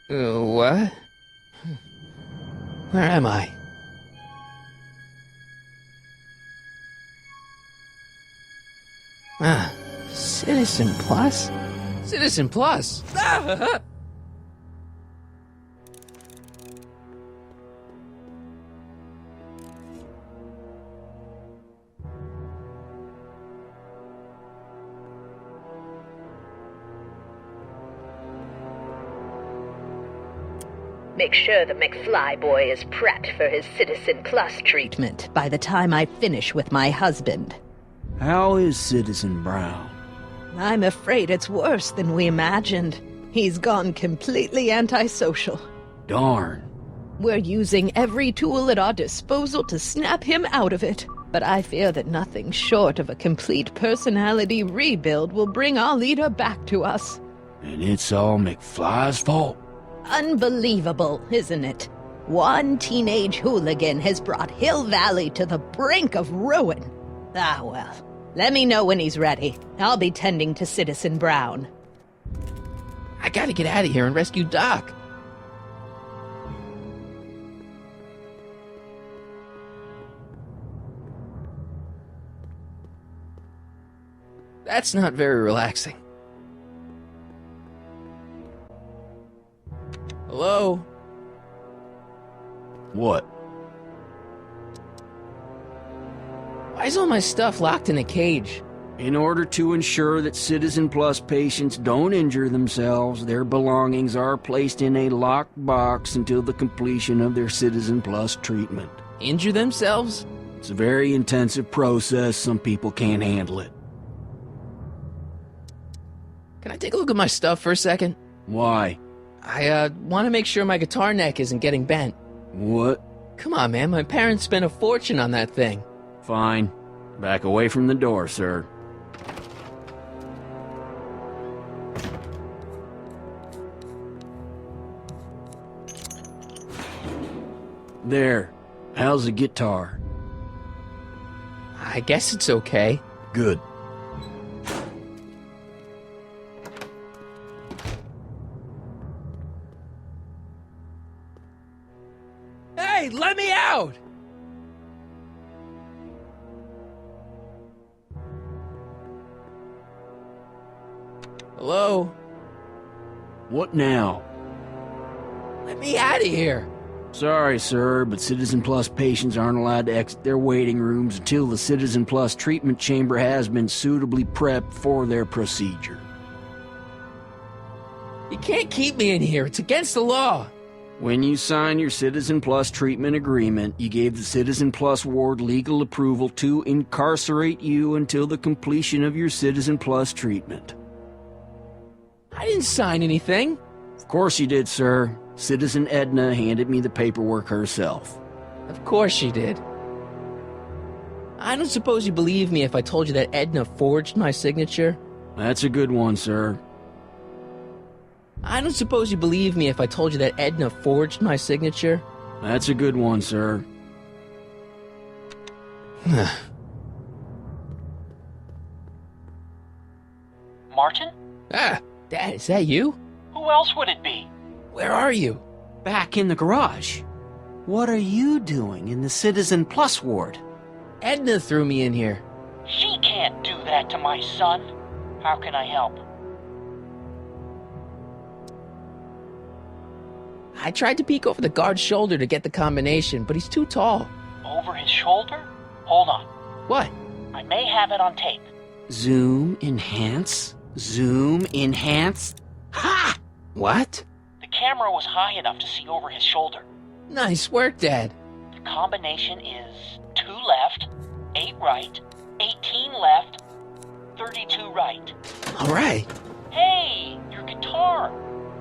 What? Where am I? Ah, Citizen Plus? Citizen Plus! Ah! Make sure the McFly boy is prepped for his Citizen Plus treatment by the time I finish with my husband. How is Citizen Brown? I'm afraid it's worse than we imagined. He's gone completely antisocial. Darn. We're using every tool at our disposal to snap him out of it. But I fear that nothing short of a complete personality rebuild will bring our leader back to us. And it's all McFly's fault? Unbelievable, isn't it? One teenage hooligan has brought Hill Valley to the brink of ruin. Ah, well. Let me know when he's ready. I'll be tending to Citizen Brown. I gotta get out of here and rescue Doc. That's not very relaxing. Hello? What? Why is all my stuff locked in a cage? In order to ensure that Citizen Plus patients don't injure themselves, their belongings are placed in a locked box until the completion of their Citizen Plus treatment. Injure themselves? It's a very intensive process. Some people can't handle it. Can I take a look at my stuff for a second? Why? I want to make sure my guitar neck isn't getting bent. What? Come on, man. My parents spent a fortune on that thing. Fine. Back away from the door, sir. There. How's the guitar? I guess it's okay. Good. Hey, let me out! Hello? What now? Let me out of here! Sorry, sir, but Citizen Plus patients aren't allowed to exit their waiting rooms until the Citizen Plus treatment chamber has been suitably prepped for their procedure. You can't keep me in here. It's against the law. When you signed your Citizen Plus treatment agreement, you gave the Citizen Plus ward legal approval to incarcerate you until the completion of your Citizen Plus treatment. I didn't sign anything. Of course you did, sir. Citizen Edna handed me the paperwork herself. Of course she did. I don't suppose you believe me if I told you that Edna forged my signature? That's a good one, sir. I don't suppose you believe me if I told you that Edna forged my signature? That's a good one, sir. Martin? Ah, Dad, is that you? Who else would it be? Where are you? Back in the garage. What are you doing in the Citizen Plus ward? Edna threw me in here. She can't do that to my son. How can I help? I tried to peek over the guard's shoulder to get the combination, but he's too tall. Over his shoulder? Hold on. What? I may have it on tape. Zoom, enhance, zoom, enhance. Ha! What? The camera was high enough to see over his shoulder. Nice work, Dad. The combination is 2 left, 8 right, 18 left, 32 right. All right. Hey, your guitar!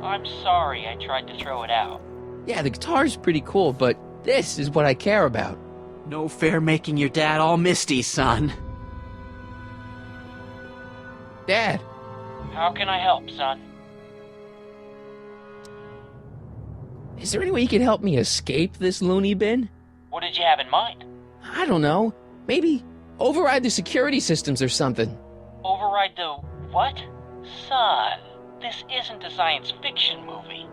I'm sorry I tried to throw it out. Yeah, the guitar's pretty cool, but this is what I care about. No fair making your dad all misty, son. Dad, How can I help, son? is there any way you can help me escape this loony bin? What did you have in mind? I don't know. Maybe override the security systems or something. Override the what? Son, this isn't a science fiction movie.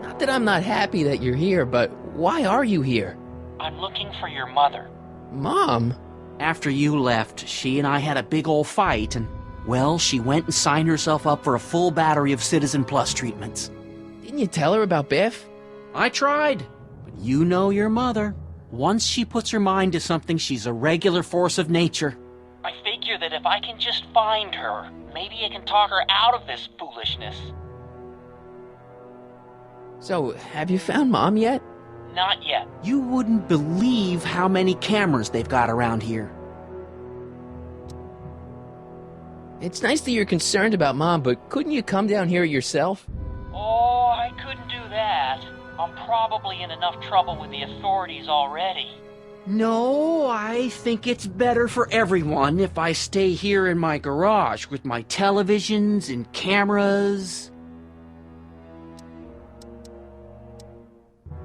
Not that I'm not happy that you're here, but why are you here? I'm looking for your mother. Mom? After you left, she and I had a big old fight, and, well, she went and signed herself up for a full battery of Citizen Plus treatments. Didn't you tell her about Biff? I tried, but you know your mother. Once she puts her mind to something, she's a regular force of nature. I figure that if I can just find her, maybe I can talk her out of this foolishness. So, have you found Mom yet? Not yet. You wouldn't believe how many cameras they've got around here. It's nice that you're concerned about Mom, but couldn't you come down here yourself? Oh, I couldn't do that. I'm probably in enough trouble with the authorities already. No, I think it's better for everyone if I stay here in my garage with my televisions and cameras.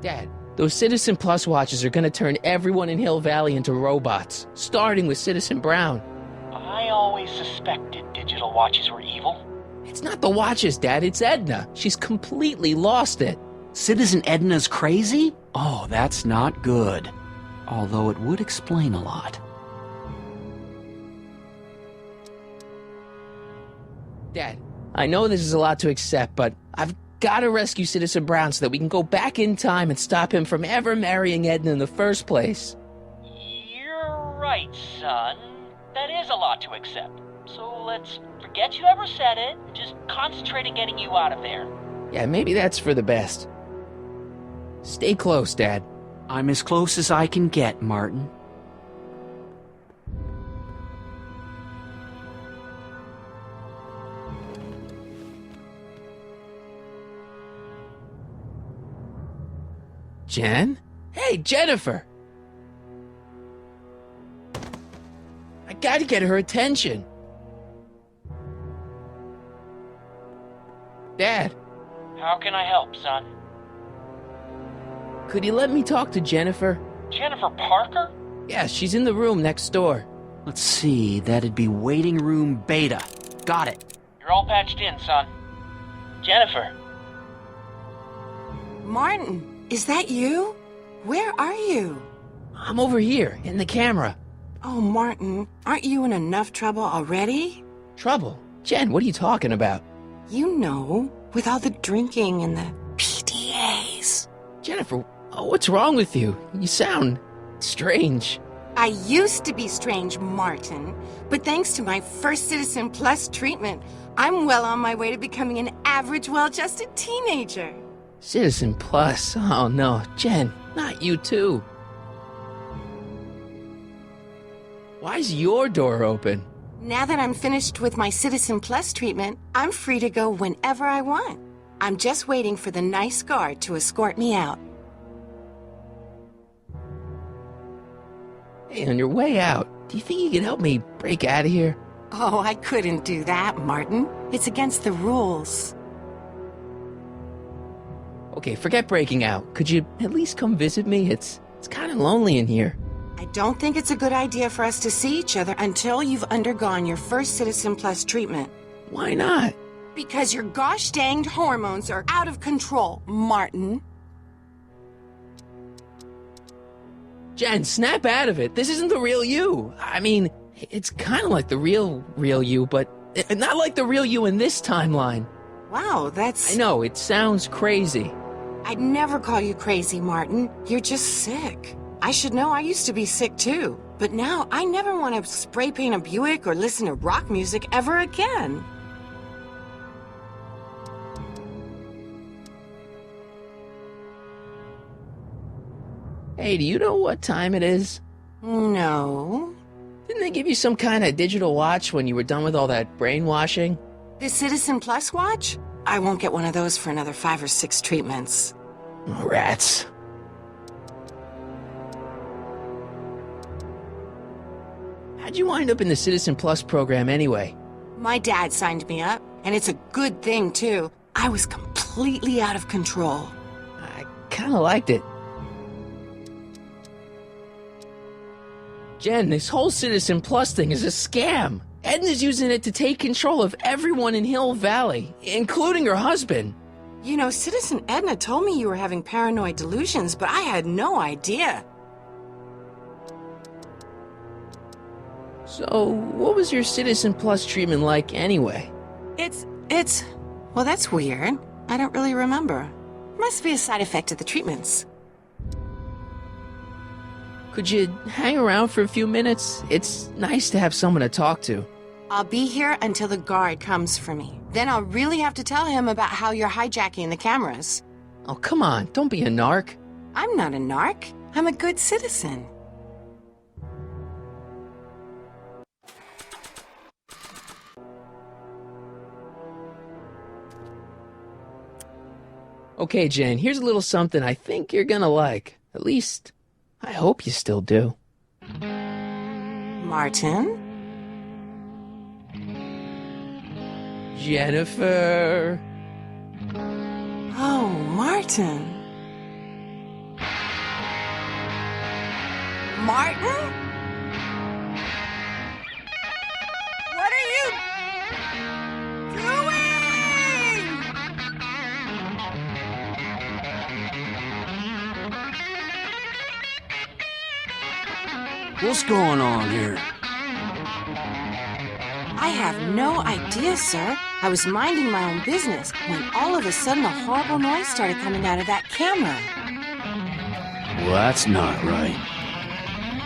Dad, those Citizen Plus watches are gonna turn everyone in Hill Valley into robots, starting with Citizen Brown. I always suspected digital watches were evil. It's not the watches, Dad, it's Edna. She's completely lost it. Citizen Edna's crazy? Oh, that's not good. Although it would explain a lot. Dad, I know this is a lot to accept, but I've gotta rescue Citizen Brown so that we can go back in time and stop him from ever marrying Edna in the first place. You're right, son. That is a lot to accept. So let's forget you ever said it and just concentrate on getting you out of there. Yeah, maybe that's for the best. Stay close, Dad. I'm as close as I can get, Martin. Jen? Hey, Jennifer! I gotta get her attention. Dad, How can I help, son? could you let me talk to Jennifer? Jennifer Parker? Yeah, she's in the room next door. Let's see, that'd be waiting room beta. Got it. You're all patched in, son. Jennifer. Martin, is that you? Where are you? I'm over here, in the camera. Oh, Martin, aren't you in enough trouble already? Trouble? Jen, what are you talking about? You know, with all the drinking and the PDAs. Jennifer, what's wrong with you? You sound strange. I used to be strange, Martin, but thanks to my first Citizen Plus treatment, I'm well on my way to becoming an average, well-adjusted teenager. Citizen Plus? Oh no, Jen, not you too. Why's your door open? Now that I'm finished with my Citizen Plus treatment, I'm free to go whenever I want. I'm just waiting for the nice guard to escort me out. Hey, on your way out, do you think you can help me break out of here? Oh, I couldn't do that, Martin. It's against the rules. Okay, forget breaking out. Could you at least come visit me? It's kind of lonely in here. I don't think it's a good idea for us to see each other until you've undergone your first Citizen Plus treatment. Why not? Because your gosh danged hormones are out of control, Martin. Jen, snap out of it. This isn't the real you. I mean, it's kind of like the real you, but not like the real you in this timeline. Wow, that's... I know, it sounds crazy. I'd never call you crazy, Martin. You're just sick. I should know I used to be sick too. But now I never want to spray paint a Buick or listen to rock music ever again. Hey, do you know what time it is? No. Didn't they give you some kind of digital watch when you were done with all that brainwashing? The Citizen Plus watch? I won't get one of those for another 5 or 6 treatments. Oh, rats. How'd you wind up in the Citizen Plus program anyway? My dad signed me up, and it's a good thing, too. I was completely out of control. I kind of liked it. Jen, this whole Citizen Plus thing is a scam. Edna's using it to take control of everyone in Hill Valley, including her husband. You know, Citizen Edna told me you were having paranoid delusions, but I had no idea. So, what was your Citizen Plus treatment like anyway? Well, that's weird. I don't really remember. Must be a side effect of the treatments. Could you hang around for a few minutes? It's nice to have someone to talk to. I'll be here until the guard comes for me. Then I'll really have to tell him about how you're hijacking the cameras. Oh, come on, don't be a narc. I'm not a narc. I'm a good citizen. Okay, Jen, here's a little something I think you're gonna like. At least, I hope you still do. Martin? Jennifer. Oh, Martin. Martin? What are you doing? What's going on here? I have no idea, sir. I was minding my own business when all of a sudden a horrible noise started coming out of that camera. Well, that's not right.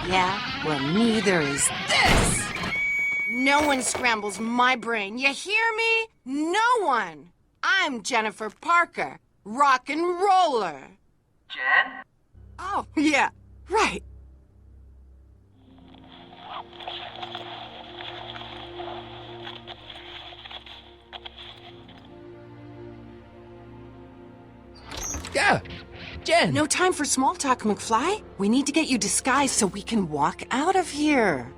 Yeah, well, neither is this. No one scrambles my brain. You hear me? No one. I'm Jennifer Parker, rock and roller. Jen? Oh, yeah, right. Yeah, Jen. No time for small talk, McFly. We need to get you disguised so we can walk out of here.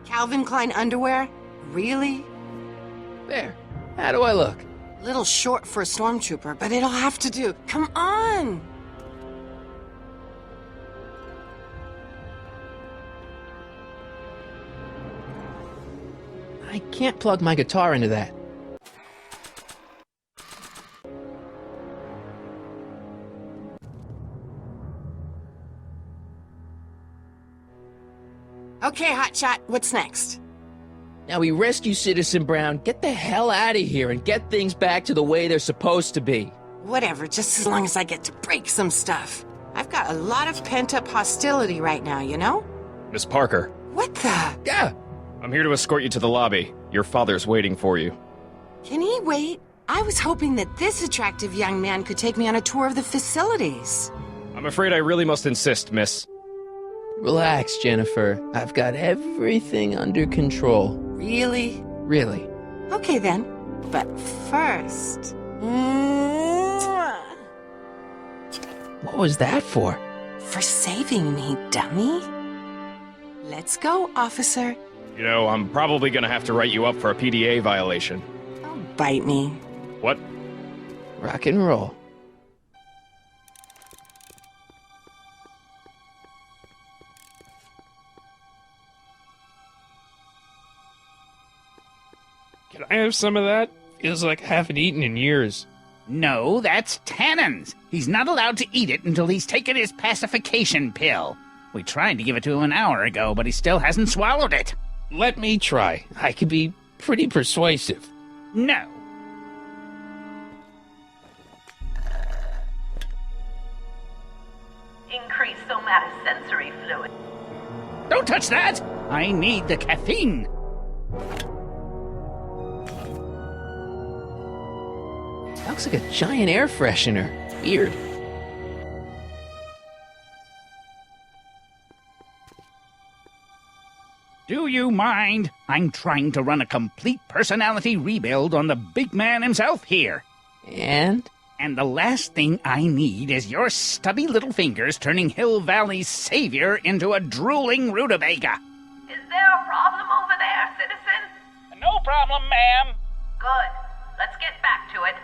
Calvin Klein underwear? Really? There. How do I look? Little short for a stormtrooper, but it'll have to do. Come on! I can't plug my guitar into that. Okay, Hotshot, what's next? Now we rescue Citizen Brown, get the hell out of here, and get things back to the way they're supposed to be. Whatever, just as long as I get to break some stuff. I've got a lot of pent-up hostility right now, you know? Miss Parker, What the? Yeah. I'm here to escort you to the lobby. Your father's waiting for you. Can he wait? I was hoping that this attractive young man could take me on a tour of the facilities. I'm afraid I really must insist, miss. Relax, Jennifer. I've got everything under control. Really? Really. Okay then. But first... Mwah! What was that for? For saving me, dummy. Let's go, officer. You know, I'm probably gonna have to write you up for a PDA violation. Oh, bite me. What? Rock and roll. Can I have some of that? Feels like I haven't eaten in years. No, that's Tannen's. He's not allowed to eat it until he's taken his pacification pill. We tried to give it to him an hour ago, but he still hasn't swallowed it. Let me try. I can be pretty persuasive. No. Increase somatosensory fluid. Don't touch that! I need the caffeine. Looks like a giant air freshener. Weird. Do you mind? I'm trying to run a complete personality rebuild on the big man himself here. And? And the last thing I need is your stubby little fingers turning Hill Valley's savior into a drooling rutabaga. Is there a problem over there, citizen? No problem, ma'am. Good. Let's get back to it.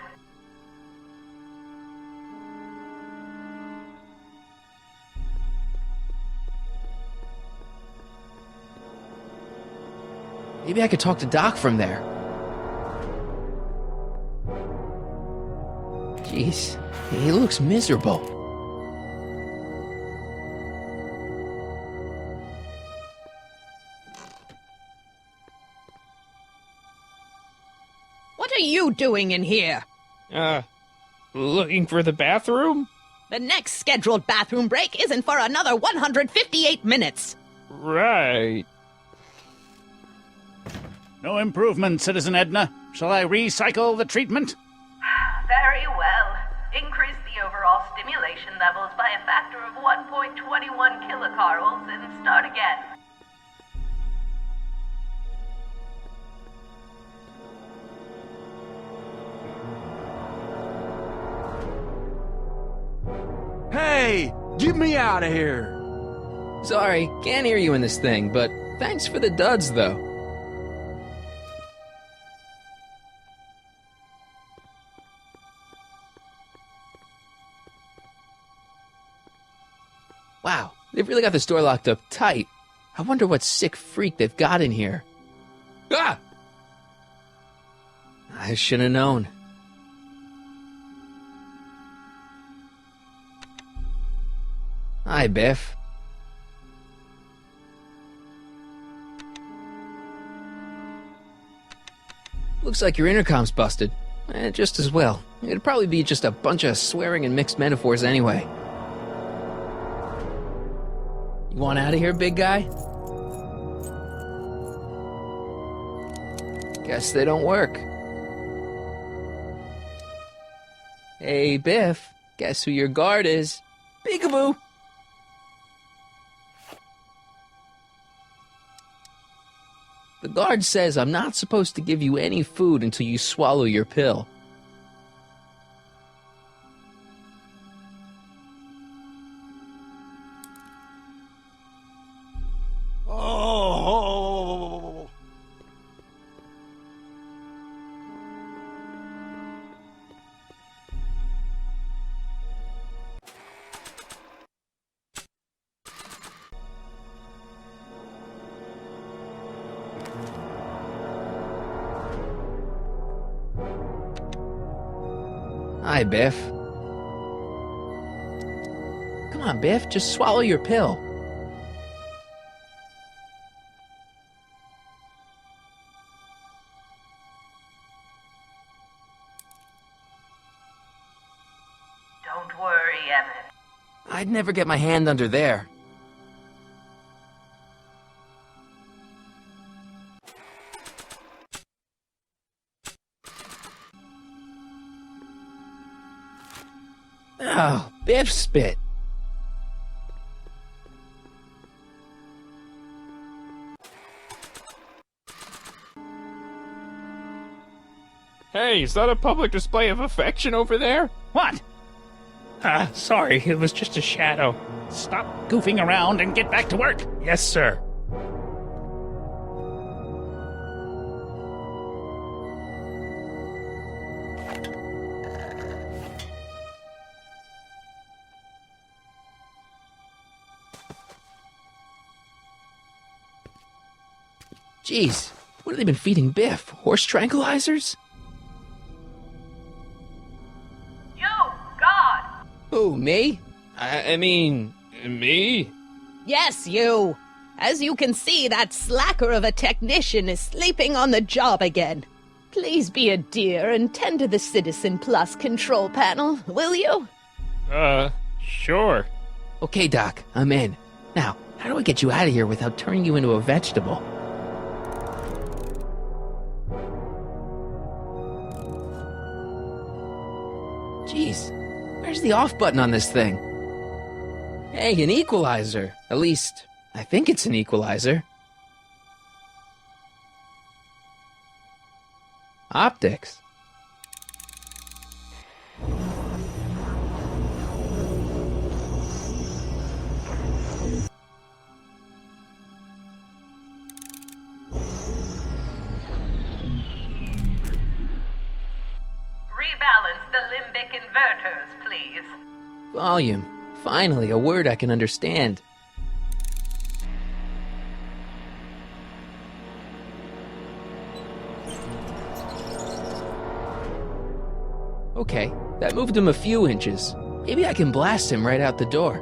Maybe I could talk to Doc from there. Jeez, he looks miserable. What are you doing in here? Looking for the bathroom? The next scheduled bathroom break isn't for another 158 minutes. Right. No improvement, Citizen Edna. Shall I recycle the treatment? Very well. Increase the overall stimulation levels by a factor of 1.21 kilocarls and start again. Hey, get me out of here. Sorry, can't hear you in this thing, but thanks for the duds, though. Wow, they've really got the store locked up tight. I wonder what sick freak they've got in here. Ah! I should have known. Hi, Biff. Looks like your intercom's busted. Just as well. It'd probably be just a bunch of swearing and mixed metaphors anyway. You want out of here, big guy? Guess they don't work. Hey, Biff. Guess who your guard is? Peekaboo! The guard says I'm not supposed to give you any food until you swallow your pill. Oh. Hi, Biff. Come on, Biff, just swallow your pill. Don't worry, Emmett. I'd never get my hand under there. Oh, Biff spit. Hey, is that a public display of affection over there? What? Sorry, it was just a shadow. Stop goofing around and get back to work. Yes, sir. Jeez, what have they been feeding Biff? Horse tranquilizers? You, God! Who, me? I mean, me? Yes, you. As you can see, that slacker of a technician is sleeping on the job again. Please be a dear and tend to the Citizen Plus control panel, will you? Sure. Okay, Doc, I'm in. Now, how do I get you out of here without turning you into a vegetable? Jeez, where's the off button on this thing? Hey, an equalizer. At least, I think it's an equalizer. Optics. Rebalance the limbic inverters, please. Volume. Finally, a word I can understand. Okay, that moved him a few inches. Maybe I can blast him right out the door.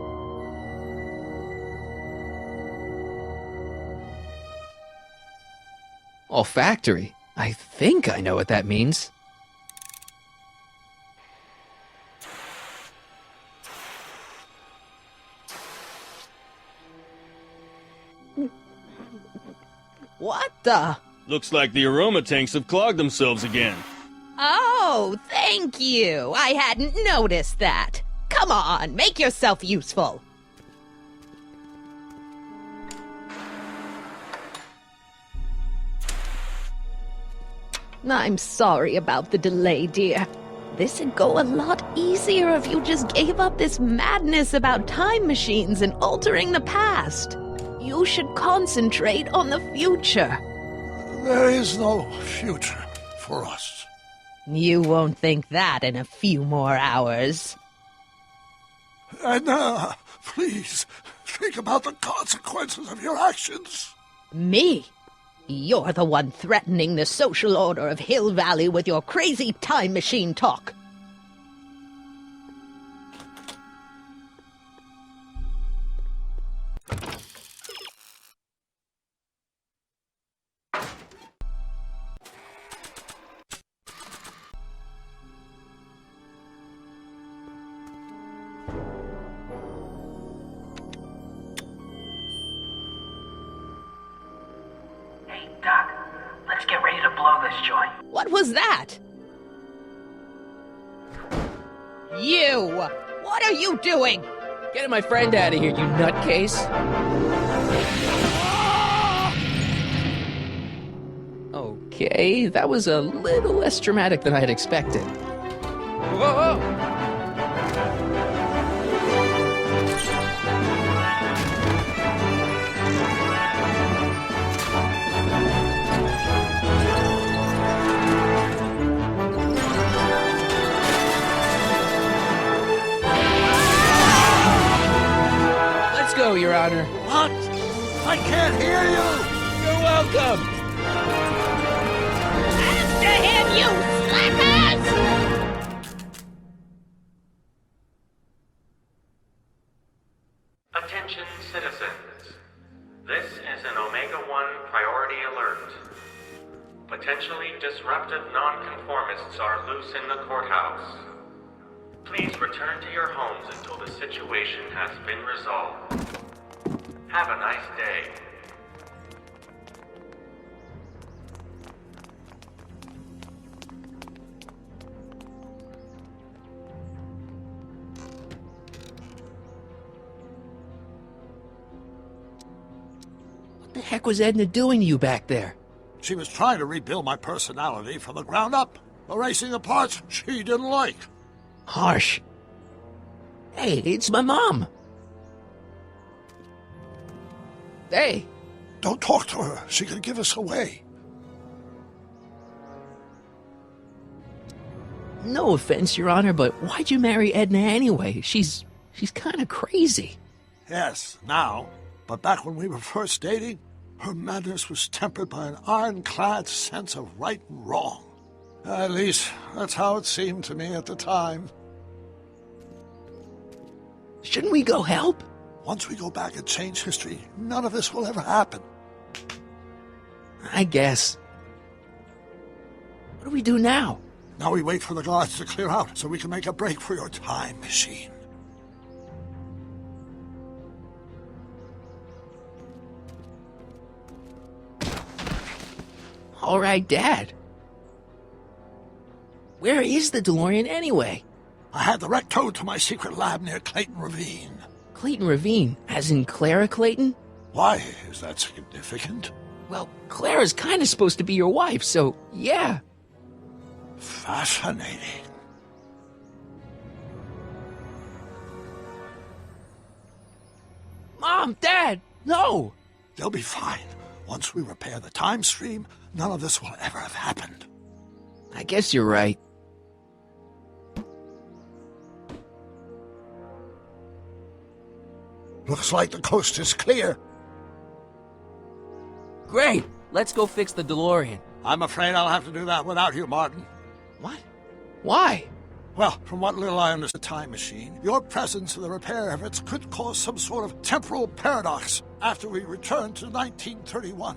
Olfactory? I think I know what that means. What the? Looks like the aroma tanks have clogged themselves again. Oh, thank you. I hadn't noticed that. Come on, make yourself useful. I'm sorry about the delay, dear. This'd go a lot easier if you just gave up this madness about time machines and altering the past. You should concentrate on the future. There is no future for us. You won't think that in a few more hours. Edna, please, think about the consequences of your actions. Me? You're the one threatening the social order of Hill Valley with your crazy time machine talk. Hey, Doc, let's get ready to blow this joint. What was that? You! What are you doing? Getting my friend out of here, you nutcase. Okay, that was a little less dramatic than I had expected. Whoa! Let's go, Your Honor. What? I can't hear you! You're welcome! After him, you slackers! Attention citizens. This is an Omega-1 priority alert. Potentially disruptive nonconformists are loose in the courthouse. Please return to your homes until the situation has been resolved. Have a nice day. What the heck was Edna doing to you back there? She was trying to rebuild my personality from the ground up, erasing the parts she didn't like. Harsh. Hey, it's my mom. Hey. Don't talk to her. She could give us away. No offense, Your Honor, but why'd you marry Edna anyway? She's kind of crazy. Yes, now. But back when we were first dating, her madness was tempered by an ironclad sense of right and wrong. At least, that's how it seemed to me at the time. Shouldn't we go help? Once we go back and change history, none of this will ever happen. I guess. What do we do now? Now we wait for the guards to clear out so we can make a break for your time machine. All right, Dad. Where is the DeLorean anyway? I had the wreck towed to my secret lab near Clayton Ravine. Clayton Ravine, as in Clara Clayton? Why is that significant? Well, Clara's kind of supposed to be your wife, so yeah. Fascinating. Mom, Dad, no! They'll be fine. Once we repair the time stream, none of this will ever have happened. I guess you're right. Looks like the coast is clear. Great! Let's go fix the DeLorean. I'm afraid I'll have to do that without you, Martin. What? Why? Well, from what little I understand of the time machine, your presence in the repair efforts could cause some sort of temporal paradox after we return to 1931.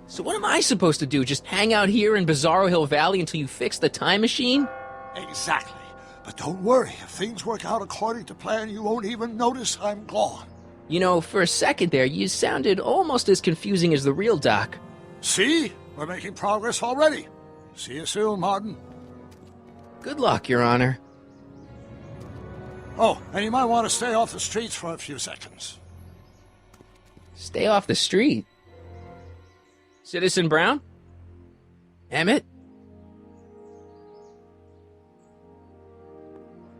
So what am I supposed to do? Just hang out here in Bizarro Hill Valley until you fix the time machine? Exactly. But don't worry, if things work out according to plan, you won't even notice I'm gone. You know, for a second there, you sounded almost as confusing as the real Doc. See? We're making progress already. See you soon, Martin. Good luck, Your Honor. Oh, and you might want to stay off the streets for a few seconds. Stay off the street. Citizen Brown? Emmett?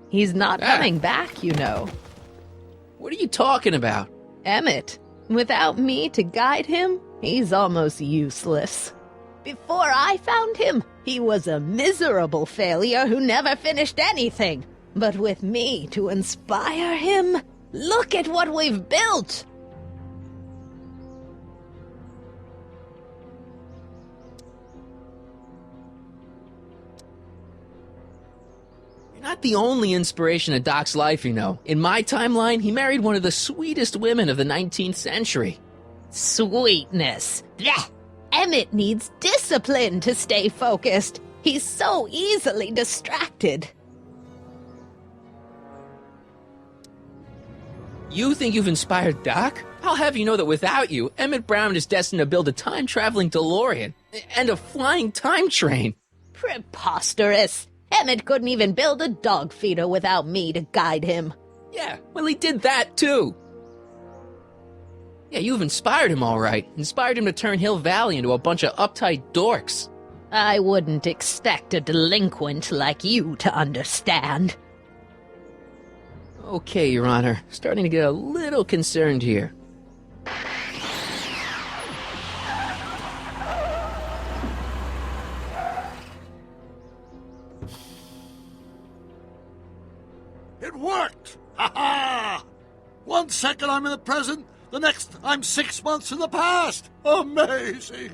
He's not coming back, you know. What are you talking about? Emmett. Without me to guide him, he's almost useless. Before I found him, he was a miserable failure who never finished anything. But with me to inspire him, look at what we've built! You're not the only inspiration of Doc's life, you know. In my timeline, he married one of the sweetest women of the 19th century. Sweetness. Blech. Emmett needs discipline to stay focused. He's so easily distracted. You think you've inspired Doc? I'll have you know that without you, Emmett Brown is destined to build a time-traveling DeLorean and a flying time train. Preposterous. Emmett couldn't even build a dog feeder without me to guide him. Yeah, well, he did that, too. Yeah, you've inspired him all right. Inspired him to turn Hill Valley into a bunch of uptight dorks. I wouldn't expect a delinquent like you to understand. Okay, Your Honor. Starting to get a little concerned here. It worked! Ha-ha! 1 second I'm in the present, the next I'm 6 months in the past! Amazing!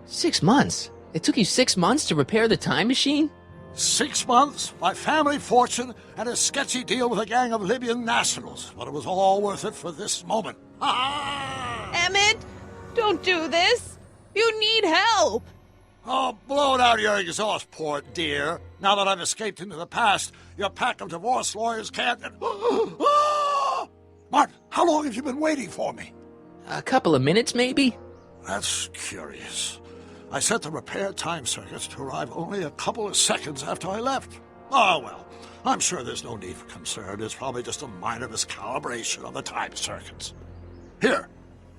6 months? It took you 6 months to repair the time machine? 6 months, my family fortune, and a sketchy deal with a gang of Libyan nationals. But it was all worth it for this moment. Ha-ha! Emmett, don't do this. You need help. Oh, blow it out of your exhaust, poor dear. Now that I've escaped into the past, your pack of divorce lawyers can't... Martin, how long have you been waiting for me? A couple of minutes, maybe? That's curious. I set the repair time circuits to arrive only a couple of seconds after I left. Oh, well, I'm sure there's no need for concern. It's probably just a minor miscalibration of the time circuits. Here.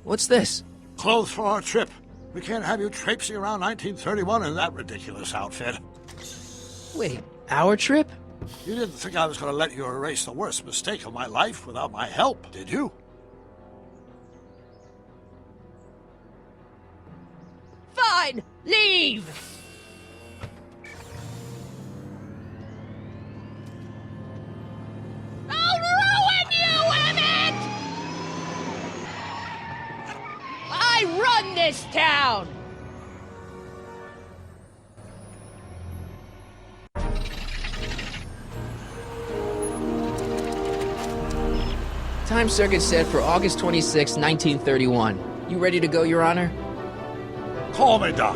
What's this? Clothes for our trip. We can't have you traipsing around 1931 in that ridiculous outfit. Wait, our trip? You didn't think I was going to let you erase the worst mistake of my life without my help, did you? Fine, leave! I'll ruin you, Emmett! I run this town! Time circuit set for August 26, 1931. You ready to go, Your Honor? Call me, Doc.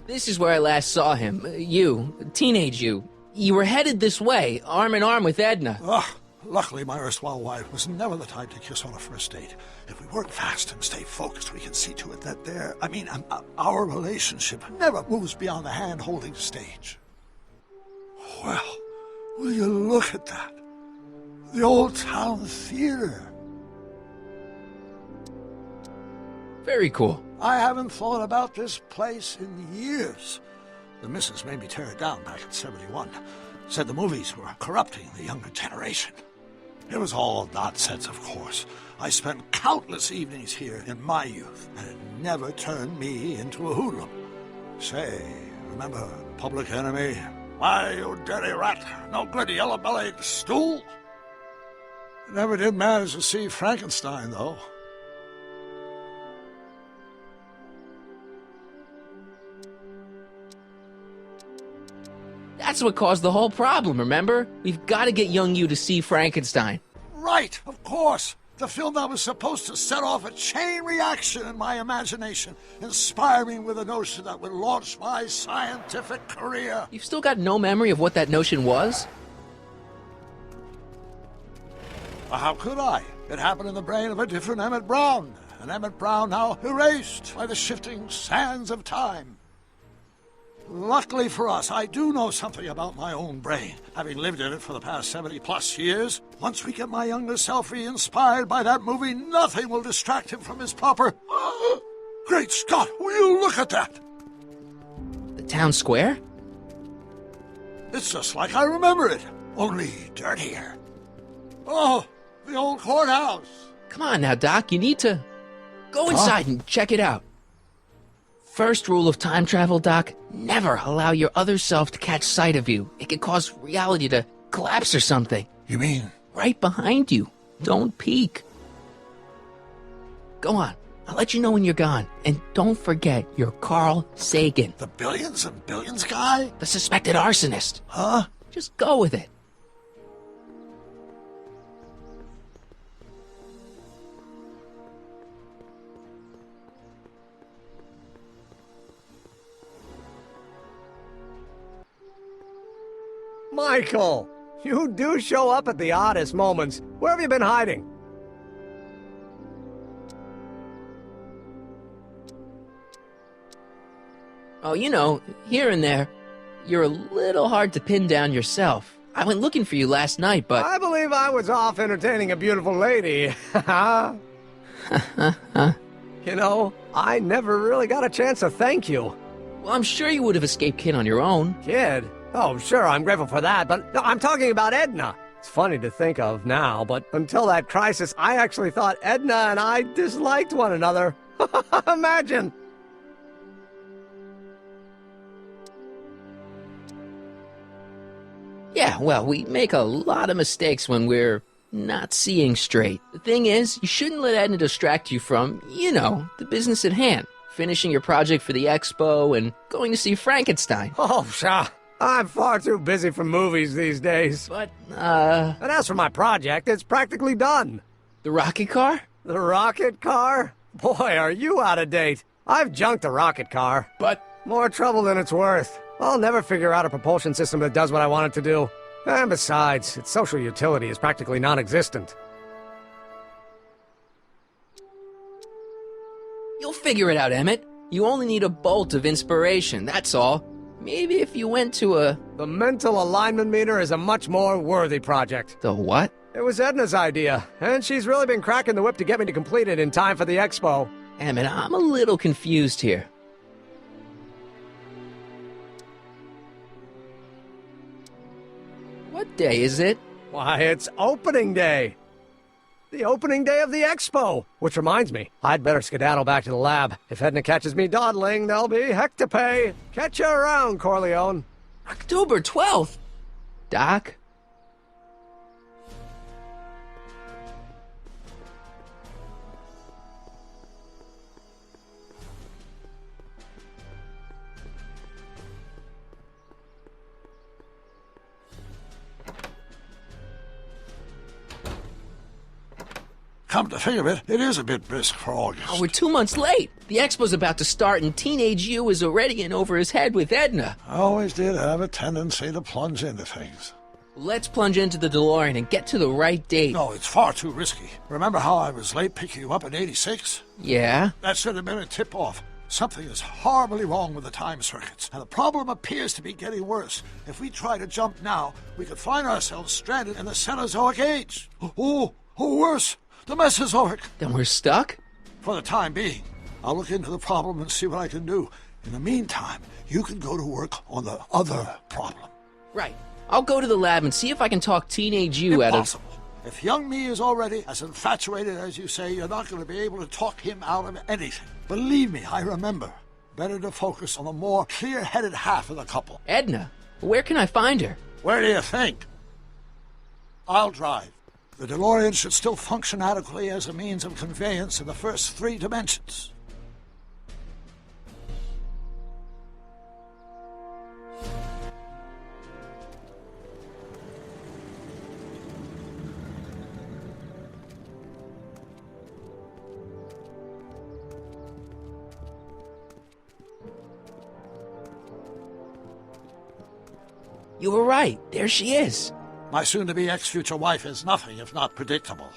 This is where I last saw him. You, teenage you. You were headed this way, arm in arm with Edna. Luckily, my erstwhile wife was never the type to kiss on a first date. If we work fast and stay focused, we can see to it that our relationship never moves beyond the hand-holding stage. Well, will you look at that? The old town theater. Very cool. I haven't thought about this place in years. The missus made me tear it down back in '71. Said the movies were corrupting the younger generation. It was all nonsense, of course. I spent countless evenings here in my youth, and it never turned me into a hoodlum. Say, remember Public Enemy? Why, you dirty rat, no good yellow-bellied stool? Never did manage to see Frankenstein, though. That's what caused the whole problem, remember? We've got to get young you to see Frankenstein. Right, of course. The film that was supposed to set off a chain reaction in my imagination, inspire me with a notion that would launch my scientific career. You've still got no memory of what that notion was? How could I? It happened in the brain of a different Emmett Brown. An Emmett Brown now erased by the shifting sands of time. Luckily for us, I do know something about my own brain, having lived in it for the past 70-plus years. Once we get my younger self inspired by that movie, nothing will distract him from his proper... Great Scott, will you look at that? The town square? It's just like I remember it, only dirtier. Oh, the old courthouse. Come on now, Doc, you need to... Go inside and check it out. First rule of time travel, Doc, never allow your other self to catch sight of you. It could cause reality to collapse or something. You mean? Right behind you. Don't peek. Go on. I'll let you know when you're gone. And don't forget, you're Carl Sagan. The billions and billions guy? The suspected arsonist. Huh? Just go with it. Michael, you do show up at the oddest moments. Where have you been hiding? Oh, you know, here and there, you're a little hard to pin down yourself. I went looking for you last night, but... I believe I was off entertaining a beautiful lady. You know, I never really got a chance to thank you. Well, I'm sure you would have escaped Kid on your own. Kid? Oh, sure, I'm grateful for that, but no, I'm talking about Edna. It's funny to think of now, but until that crisis, I actually thought Edna and I disliked one another. Imagine! Yeah, well, we make a lot of mistakes when we're not seeing straight. The thing is, you shouldn't let Edna distract you from, you know, the business at hand. Finishing your project for the expo and going to see Frankenstein. Oh, sure. I'm far too busy for movies these days. But, And as for my project, it's practically done. The rocket car? The rocket car? Boy, are you out of date. I've junked the rocket car. But... More trouble than it's worth. I'll never figure out a propulsion system that does what I want it to do. And besides, its social utility is practically non-existent. You'll figure it out, Emmett. You only need a bolt of inspiration, that's all. Maybe if you went to a... The mental alignment meter is a much more worthy project. The what? It was Edna's idea, and she's really been cracking the whip to get me to complete it in time for the expo. Emmett, I'm a little confused here. What day is it? Why, it's opening day. The opening day of the expo. Which reminds me, I'd better skedaddle back to the lab. If Edna catches me dawdling, there'll be heck to pay. Catch you around, Corleone. October 12th? Doc? Come to think of it, it is a bit brisk for August. Oh, we're 2 months late. The expo's about to start and teenage you is already in over his head with Edna. I always did have a tendency to plunge into things. Let's plunge into the DeLorean and get to the right date. No, it's far too risky. Remember how I was late picking you up in '86? Yeah? That should have been a tip-off. Something is horribly wrong with the time circuits, and the problem appears to be getting worse. If we try to jump now, we could find ourselves stranded in the Cenozoic Age. Oh, worse, the Mesozoic. Then we're stuck? For the time being. I'll look into the problem and see what I can do. In the meantime, you can go to work on the other problem. Right. I'll go to the lab and see if I can talk teenage you out of... Impossible. If young me is already as infatuated as you say, you're not going to be able to talk him out of anything. Believe me, I remember. Better to focus on the more clear-headed half of the couple. Edna, where can I find her? Where do you think? I'll drive. The DeLorean should still function adequately as a means of conveyance in the first 3 dimensions. You were right. There she is. My soon-to-be ex-future wife is nothing if not predictable.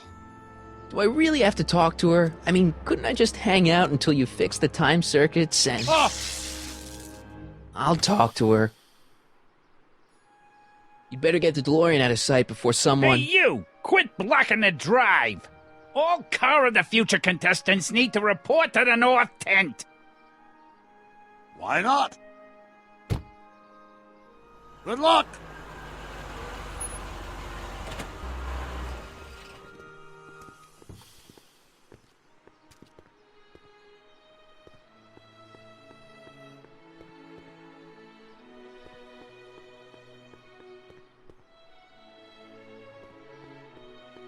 Do I really have to talk to her? I mean, couldn't I just hang out until you fix the time circuits and... Oh! I'll talk to her. You better get the DeLorean out of sight before someone... Hey, you! Quit blocking the drive! All Car of the Future contestants need to report to the North Tent! Why not? Good luck!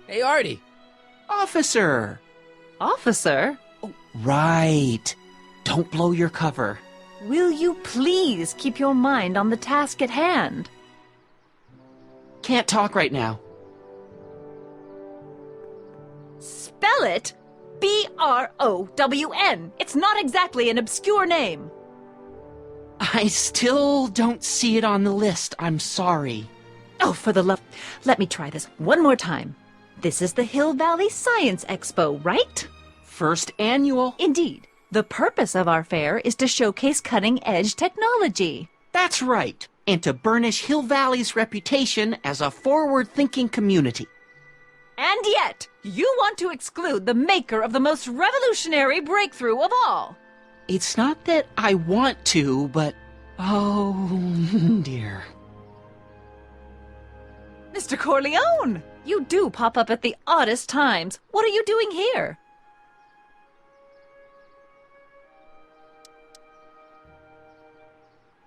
Hey, Artie. Officer! Officer? Oh, right. Don't blow your cover. Will you please keep your mind on the task at hand? Can't talk right now. Spell it B-R-O-W-N. It's not exactly an obscure name. I still don't see it on the list. I'm sorry. Oh, for the love... Let me try this one more time. This is the Hill Valley Science Expo, right? First annual. Indeed. The purpose of our fair is to showcase cutting-edge technology. That's right. And to burnish Hill Valley's reputation as a forward-thinking community. And yet, you want to exclude the maker of the most revolutionary breakthrough of all. It's not that I want to, but... oh, dear. Mr. Corleone! You do pop up at the oddest times. What are you doing here?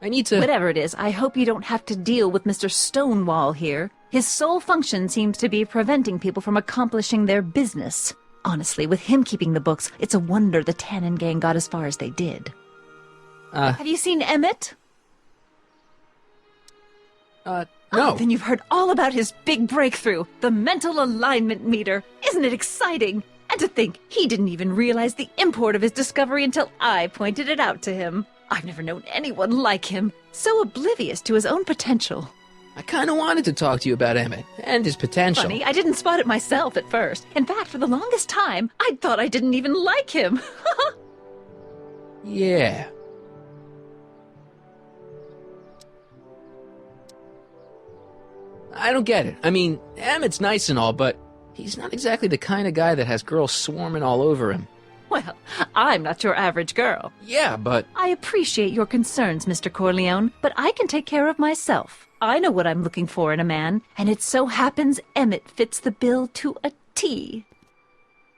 I need to... Whatever it is, I hope you don't have to deal with Mr. Stonewall here. His sole function seems to be preventing people from accomplishing their business. Honestly, with him keeping the books, it's a wonder the Tannen gang got as far as they did. Have you seen Emmett? No. Oh, then you've heard all about his big breakthrough, the mental alignment meter. Isn't it exciting? And to think, he didn't even realize the import of his discovery until I pointed it out to him. I've never known anyone like him, so oblivious to his own potential. I kind of wanted to talk to you about Emmett and his potential. Funny, I didn't spot it myself at first. In fact, for the longest time, I thought I didn't even like him. Yeah. I don't get it. I mean, Emmett's nice and all, but he's not exactly the kind of guy that has girls swarming all over him. Well, I'm not your average girl. Yeah, but... I appreciate your concerns, Mr. Corleone, but I can take care of myself. I know what I'm looking for in a man, and it so happens Emmett fits the bill to a T.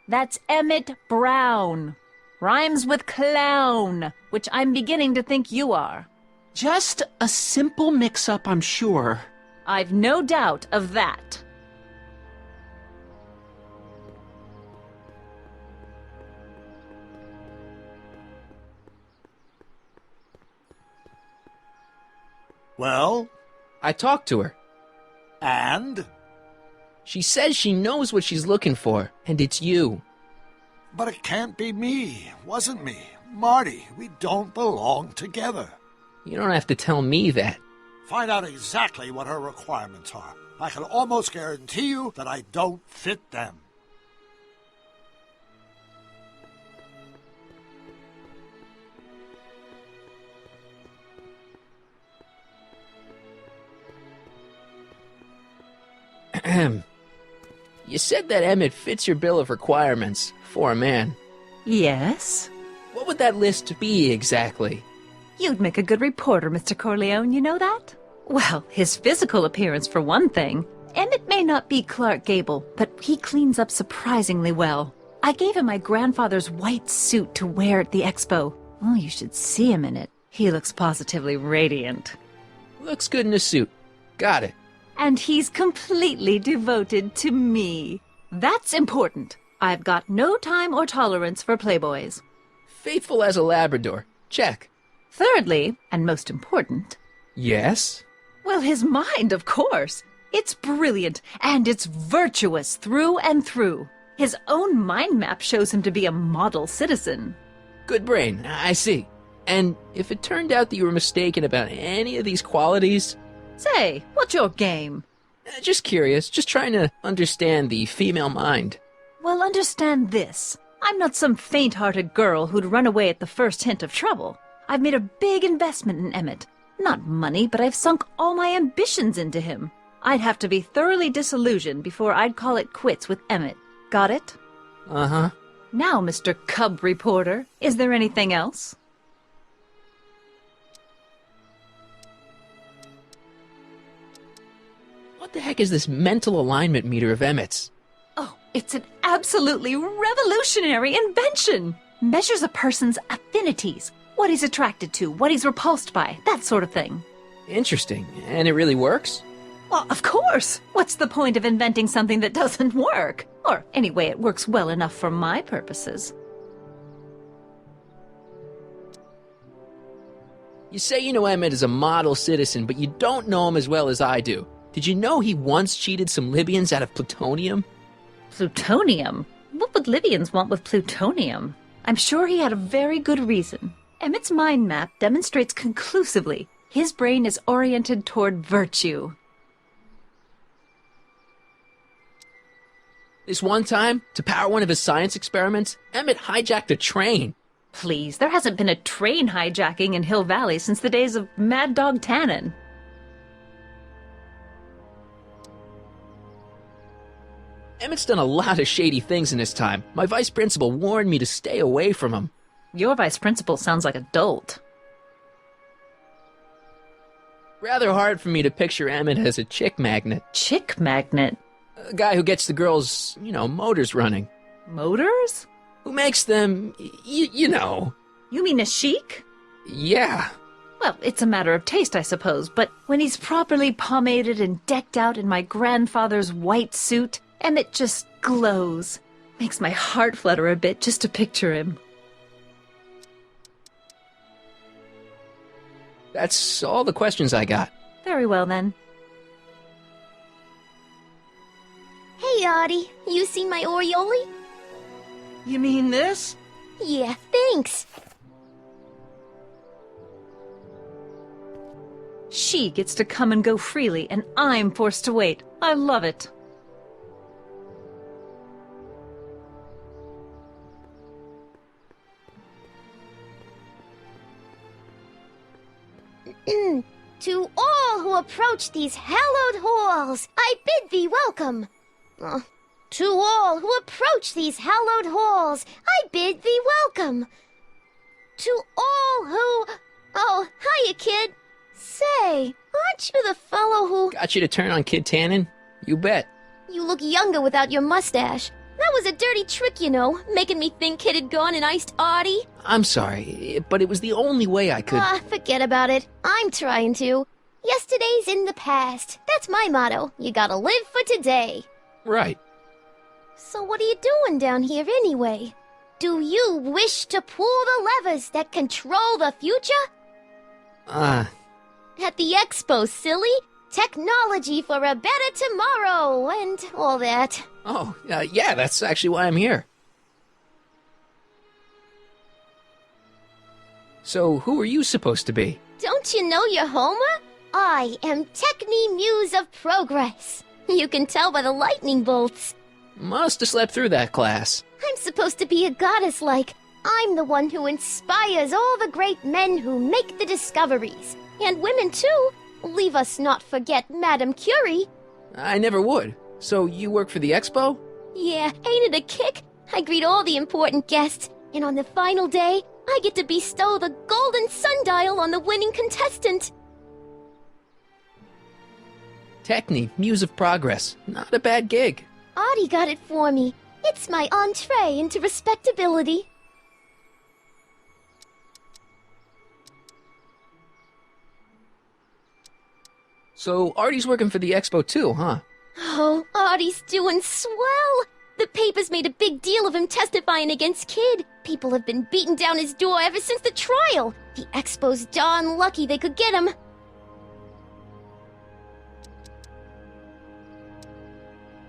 That's Emmett Brown. Rhymes with clown, which I'm beginning to think you are. Just a simple mix-up, I'm sure. I've no doubt of that. Well? I talked to her. And? She says she knows what she's looking for, and it's you. But it can't be me. Wasn't me. Marty, we don't belong together. You don't have to tell me that. Find out exactly what her requirements are. I can almost guarantee you that I don't fit them. You said that Emmett fits your bill of requirements for a man. Yes? What would that list be exactly? You'd make a good reporter, Mr. Corleone, you know that? Well, his physical appearance for one thing. Emmett may not be Clark Gable, but he cleans up surprisingly well. I gave him my grandfather's white suit to wear at the expo. Oh, you should see him in it. He looks positively radiant. Looks good in a suit. Got it. And he's completely devoted to me. That's important. I've got no time or tolerance for playboys. Faithful as a Labrador. Check. Thirdly, and most important... Yes? Well, his mind, of course. It's brilliant, and it's virtuous through and through. His own mind map shows him to be a model citizen. Good brain, I see. And if it turned out that you were mistaken about any of these qualities... Say, what's your game? Just curious, just trying to understand the female mind. Well, understand this. I'm not some faint-hearted girl who'd run away at the first hint of trouble. I've made a big investment in Emmett. Not money, but I've sunk all my ambitions into him. I'd have to be thoroughly disillusioned before I'd call it quits with Emmett. Got it? Uh-huh. Now, Mr. Cub Reporter, is there anything else? What the heck is this mental alignment meter of Emmett's? Oh, it's an absolutely revolutionary invention! Measures a person's affinities, what he's attracted to, what he's repulsed by, that sort of thing. Interesting. And it really works? Well, of course! What's the point of inventing something that doesn't work? Or, anyway, it works well enough for my purposes. You say you know Emmett is a model citizen, but you don't know him as well as I do. Did you know he once cheated some Libyans out of plutonium? Plutonium? What would Libyans want with plutonium? I'm sure he had a very good reason. Emmett's mind map demonstrates conclusively his brain is oriented toward virtue. This one time, to power one of his science experiments, Emmett hijacked a train. Please, there hasn't been a train hijacking in Hill Valley since the days of Mad Dog Tannen. Emmett's done a lot of shady things in his time. My vice principal warned me to stay away from him. Your vice principal sounds like a dolt. Rather hard for me to picture Emmett as a chick magnet. Chick magnet? A guy who gets the girls, motors running. Motors? Who makes them, you know. You mean a chic? Yeah. Well, it's a matter of taste, I suppose, but when he's properly pomaded and decked out in my grandfather's white suit, Emmett just glows. Makes my heart flutter a bit just to picture him. That's all the questions I got. Very well, then. Hey, Audie, you seen my Oriole? You mean this? Yeah, thanks. She gets to come and go freely, and I'm forced to wait. I love it. To all who approach these hallowed halls, I bid thee welcome. To all who approach these hallowed halls, I bid thee welcome. To all who... Oh, hiya, kid. Say, aren't you the fellow who... Got you to turn on Kid Tannen? You bet. You look younger without your mustache. That was a dirty trick, making me think Kid had gone and iced Audie. I'm sorry, but it was the only way I could... Forget about it. I'm trying to. Yesterday's in the past. That's my motto. You gotta live for today. Right. So what are you doing down here anyway? Do you wish to pull the levers that control the future? At the expo, silly. Technology for a better tomorrow, and all that. Oh, yeah, that's actually why I'm here. So, who are you supposed to be? Don't you know your Homer? I am Techni Muse of Progress. You can tell by the lightning bolts. Must have slept through that class. I'm supposed to be a goddess-like. I'm the one who inspires all the great men who make the discoveries. And women, too. Leave us not forget Madame Curie. I never would. So you work for the expo? Yeah, ain't it a kick? I greet all the important guests, and on the final day, I get to bestow the golden sundial on the winning contestant. Techne, Muse of Progress. Not a bad gig. Audie got it for me. It's my entree into respectability. So Artie's working for the expo too, huh? Oh, Audie's doing swell. The papers made a big deal of him testifying against Kid. People have been beating down his door ever since the trial. The expo's darn lucky they could get him.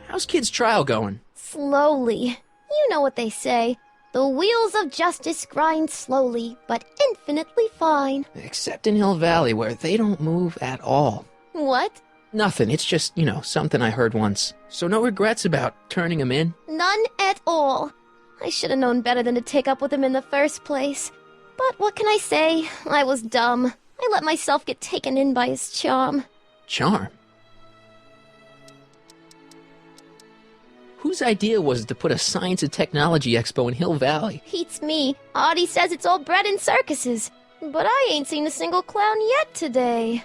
How's Kid's trial going? Slowly. You know what they say. The wheels of justice grind slowly, but infinitely fine. Except in Hill Valley, where they don't move at all. What? Nothing, it's just, something I heard once. So no regrets about turning him in? None at all. I should have known better than to take up with him in the first place. But what can I say? I was dumb. I let myself get taken in by his charm. Charm? Whose idea was it to put a science and technology expo in Hill Valley? Beats me. Audie says it's all bred in circuses. But I ain't seen a single clown yet today.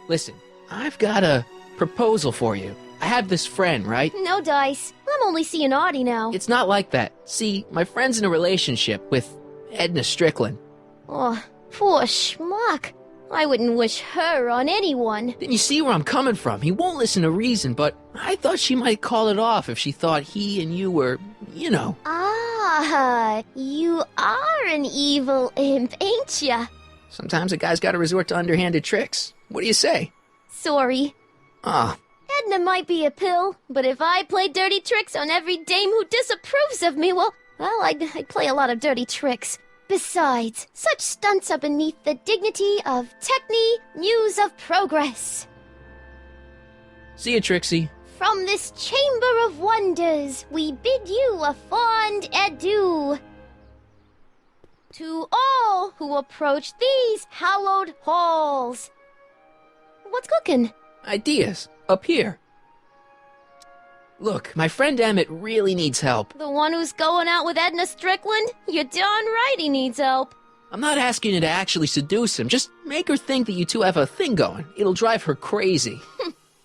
Listen, I've got a proposal for you. I have this friend, right? No dice. I'm only seeing Audie now. It's not like that. See, my friend's in a relationship with Edna Strickland. Oh, poor schmuck. I wouldn't wish her on anyone. Then you see where I'm coming from. He won't listen to reason, but I thought she might call it off if she thought he and you were, Ah, you are an evil imp, ain't ya? Sometimes a guy's gotta resort to underhanded tricks. What do you say? Sorry. Ah. Edna might be a pill, but if I play dirty tricks on every dame who disapproves of me, well, I'd play a lot of dirty tricks. Besides, such stunts are beneath the dignity of Techne, Muse of Progress. See you, Trixie. From this chamber of wonders, we bid you a fond adieu. To all who approach these hallowed halls. What's cooking? Ideas. Up here. Look, my friend Emmett really needs help. The one who's going out with Edna Strickland? You're darn right he needs help. I'm not asking you to actually seduce him. Just make her think that you two have a thing going. It'll drive her crazy.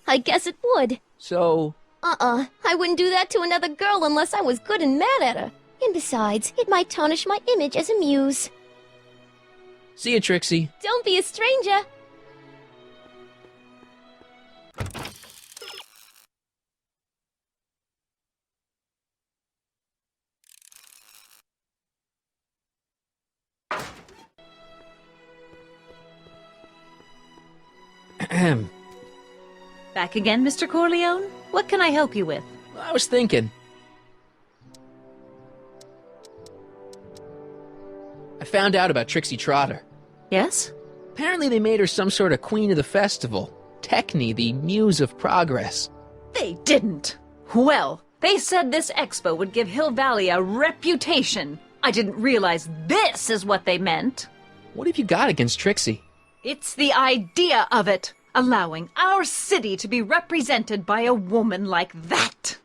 I guess it would. So? I wouldn't do that to another girl unless I was good and mad at her. And besides, it might tarnish my image as a muse. See you, Trixie. Don't be a stranger. Back again, Mr. Corleone? What can I help you with? I was thinking. I found out about Trixie Trotter. Yes? Apparently they made her some sort of queen of the festival. Techne, the Muse of Progress. They didn't. Well, they said this expo would give Hill Valley a reputation. I didn't realize this is what they meant. What have you got against Trixie? It's the idea of it. Allowing our city to be represented by a woman like that.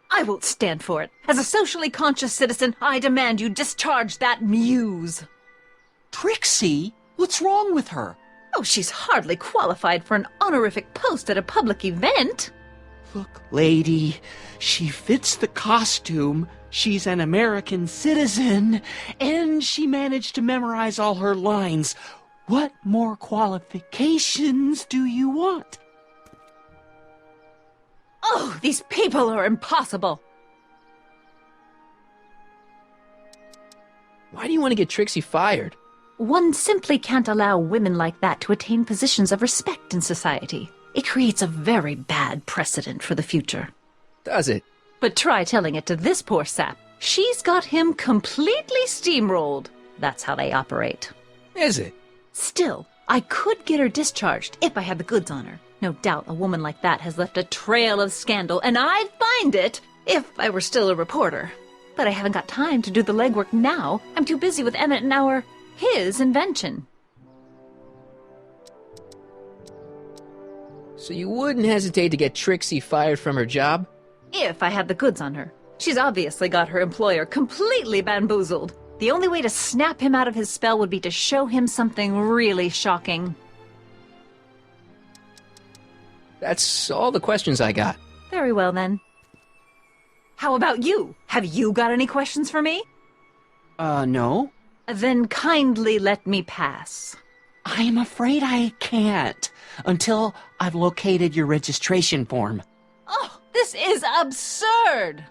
I won't stand for it. As a socially conscious citizen, I demand you discharge that muse. Trixie? What's wrong with her? Oh, she's hardly qualified for an honorific post at a public event. Look, lady, she fits the costume. She's an American citizen, and she managed to memorize all her lines. What more qualifications do you want? Oh, these people are impossible. Why do you want to get Trixie fired? One simply can't allow women like that to attain positions of respect in society. It creates a very bad precedent for the future. Does it? But try telling it to this poor sap. She's got him completely steamrolled. That's how they operate. Is it? Still, I could get her discharged if I had the goods on her. No doubt a woman like that has left a trail of scandal, and I'd find it if I were still a reporter. But I haven't got time to do the legwork now. I'm too busy with Emmett and his invention. So you wouldn't hesitate to get Trixie fired from her job? If I had the goods on her. She's obviously got her employer completely bamboozled. The only way to snap him out of his spell would be to show him something really shocking. That's all the questions I got. Very well, then. How about you? Have you got any questions for me? No. Then kindly let me pass. I am afraid I can't until I've located your registration form. Oh, this is absurd!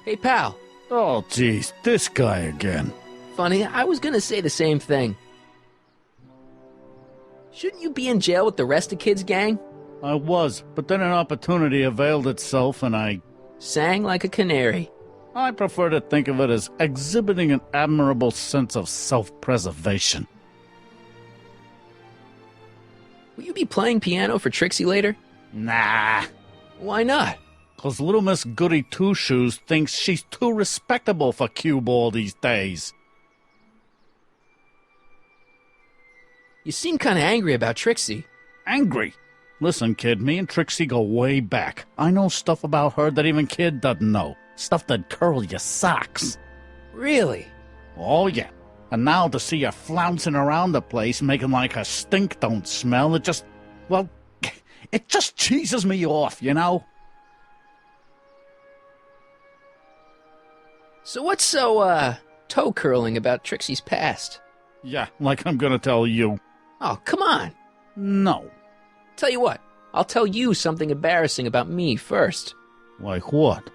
Hey, pal. Oh, geez, this guy again. Funny, I was gonna say the same thing. Shouldn't you be in jail with the rest of Kid's gang? I was, but then an opportunity availed itself and I... Sang like a canary. I prefer to think of it as exhibiting an admirable sense of self-preservation. Will you be playing piano for Trixie later? Nah. Why not? 'Cause little Miss Goody Two-Shoes thinks she's too respectable for cue ball these days. You seem kinda angry about Trixie. Angry? Listen, kid, me and Trixie go way back. I know stuff about her that even Kid doesn't know. Stuff that'd curl your socks. Really? Oh, yeah. And now to see her flouncing around the place making like her stink don't smell, it just... well, it just cheeses me off, you know? So what's so, toe-curling about Trixie's past? Yeah, like I'm gonna tell you. Oh, come on. No. Tell you what, I'll tell you something embarrassing about me first. Like what?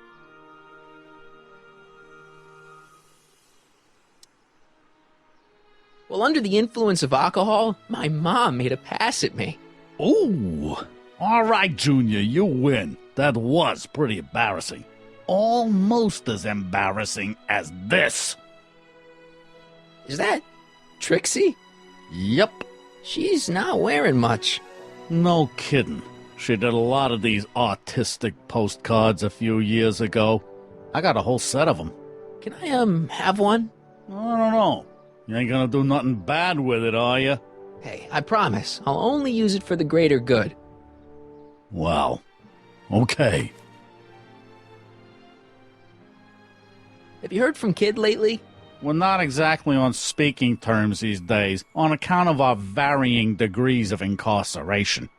Well, under the influence of alcohol, my mom made a pass at me. Ooh. All right, Junior, you win. That was pretty embarrassing. Almost as embarrassing as this. Is that Trixie? Yep. She's not wearing much. No kidding. She did a lot of these artistic postcards a few years ago. I got a whole set of them. Can I, have one? I don't know. You ain't gonna do nothing bad with it, are you? Hey, I promise. I'll only use it for the greater good. Well, okay. Have you heard from Kid lately? We're not exactly on speaking terms these days, on account of our varying degrees of incarceration.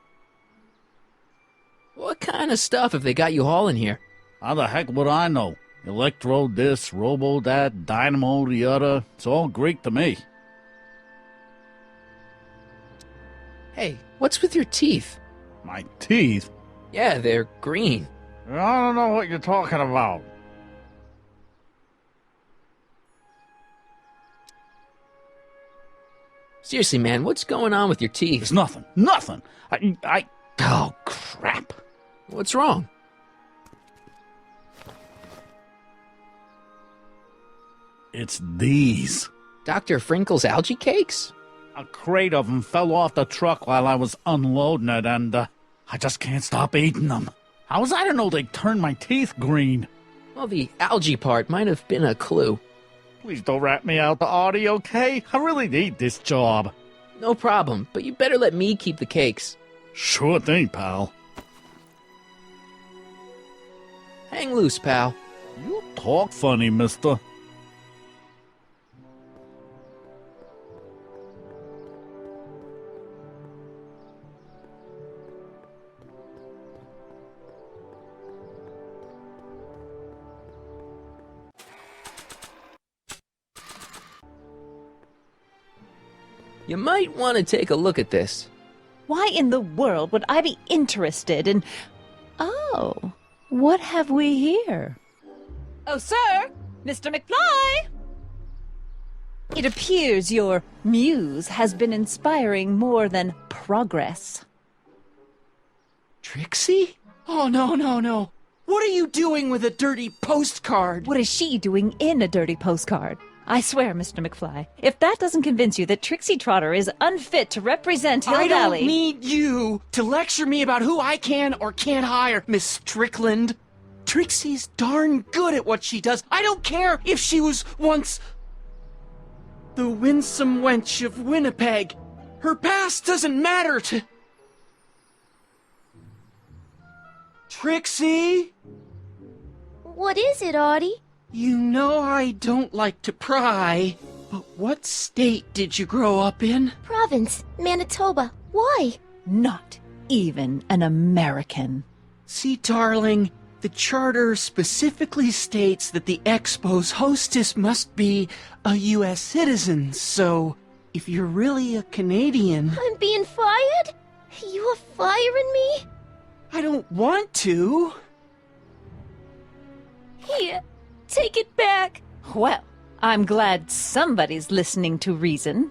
What kind of stuff have they got you hauling here? How the heck would I know? Electro this, robo that, dynamo the other. It's all Greek to me. Hey, what's with your teeth? My teeth? Yeah, they're green. I don't know what you're talking about. Seriously, man, what's going on with your teeth? It's nothing. Nothing. Oh, crap. What's wrong? It's these. Dr. Frinkle's algae cakes? A crate of them fell off the truck while I was unloading it, and I just can't stop eating them. How was I to know they'd turn my teeth green? Well, the algae part might have been a clue. Please don't rat me out to Artie, okay? I really need this job. No problem, but you better let me keep the cakes. Sure thing, pal. Hang loose, pal. You talk funny, mister. You might want to take a look at this. Why in the world would I be interested in... So, what have we here? Oh, sir! Mr. McFly! It appears your muse has been inspiring more than progress. Trixie? Oh, no, no, no. What are you doing with a dirty postcard? What is she doing in a dirty postcard? I swear, Mr. McFly, if that doesn't convince you that Trixie Trotter is unfit to represent Hill I Valley... don't need you to lecture me about who I can or can't hire, Miss Strickland. Trixie's darn good at what she does. I don't care if she was once the winsome wench of Winnipeg. Her past doesn't matter to... Trixie? What is it, Artie? You know I don't like to pry, but what state did you grow up in? Province, Manitoba. Why? Not even an American. See, darling, the charter specifically states that the Expo's hostess must be a U.S. citizen, so if you're really a Canadian... I'm being fired? You're firing me? I don't want to. Here, take it back. Well, I'm glad somebody's listening to reason.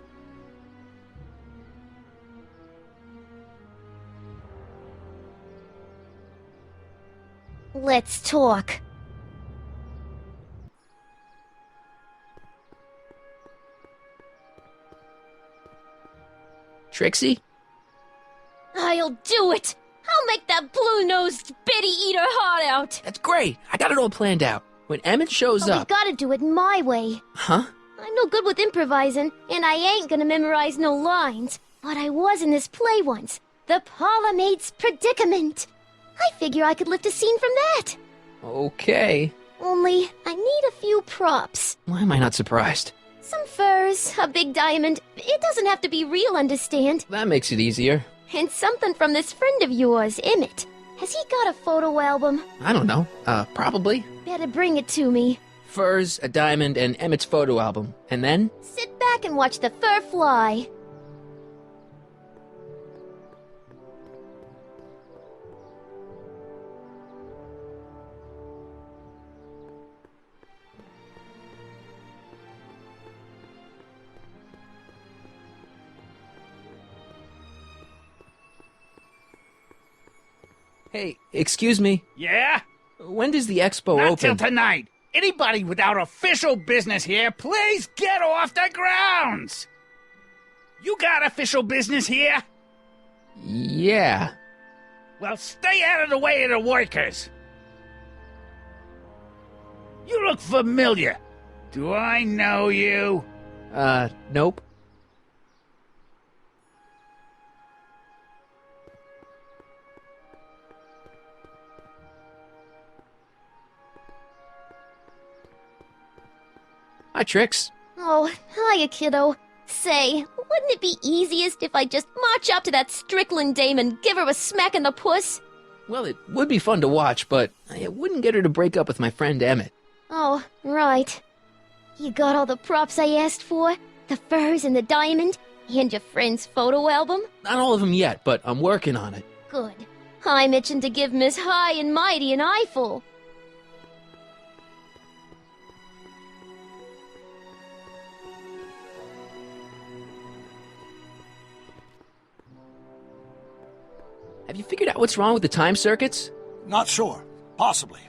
Let's talk. Trixie? I'll do it! I'll make that blue-nosed bitty eat her heart out! That's great. I got it all planned out. When Emmett shows But up... we gotta do it my way. Huh? I'm no good with improvising, and I ain't gonna memorize no lines. But I was in this play once. The Parlourmaid's Predicament. I figure I could lift a scene from that. Okay. Only, I need a few props. Why am I not surprised? Some furs, a big diamond. It doesn't have to be real, understand? That makes it easier. And something from this friend of yours, Emmett. Has he got a photo album? I don't know. Probably. Better bring it to me. Furs, a diamond, and Emmett's photo album. And then? Sit back and watch the fur fly. Hey, excuse me. Yeah? When does the expo Not open? till tonight. Anybody without official business here, please get off the grounds! You got official business here? Yeah. Well, stay out of the way of the workers. You look familiar. Do I know you? Nope. Hi, Trix. Oh, hiya, kiddo. Say, wouldn't it be easiest if I just march up to that Strickland dame and give her a smack in the puss? Well, it would be fun to watch, but I wouldn't get her to break up with my friend Emmett. Oh, right. You got all the props I asked for? The furs and the diamond? And your friend's photo album? Not all of them yet, but I'm working on it. Good. I'm itching to give Miss High and Mighty an eyeful. Have you figured out what's wrong with the time circuits? Not sure. Possibly.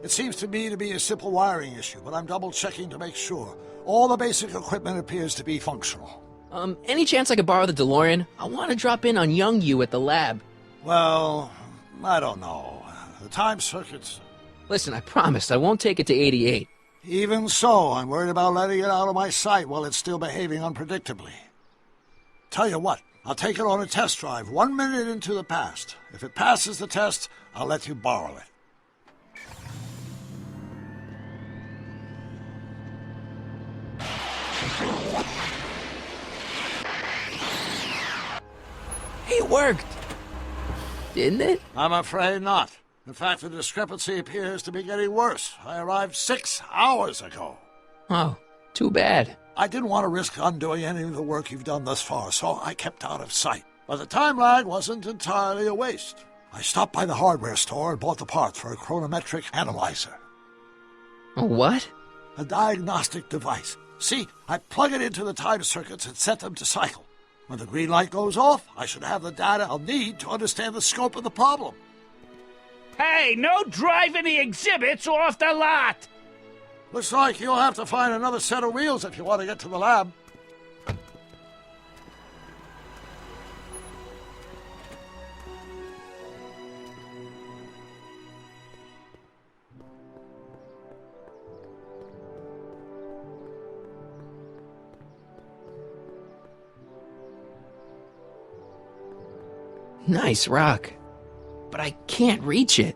It seems to me to be a simple wiring issue, but I'm double-checking to make sure. All the basic equipment appears to be functional. Any chance I could borrow the DeLorean? I want to drop in on young you at the lab. Well, I don't know. The time circuits... Listen, I promised I won't take it to 88. Even so, I'm worried about letting it out of my sight while it's still behaving unpredictably. Tell you what, I'll take it on a test drive 1 minute into the past. If it passes the test, I'll let you borrow it. It worked! Didn't it? I'm afraid not. In fact, the discrepancy appears to be getting worse. I arrived 6 hours ago. Oh, too bad. I didn't want to risk undoing any of the work you've done thus far, so I kept out of sight. But the time lag wasn't entirely a waste. I stopped by the hardware store and bought the parts for a chronometric analyzer. A what? A diagnostic device. See, I plug it into the time circuits and set them to cycle. When the green light goes off, I should have the data I'll need to understand the scope of the problem. Hey, no driving the exhibits off the lot! Looks like you'll have to find another set of wheels if you want to get to the lab. Nice rock. But I can't reach it.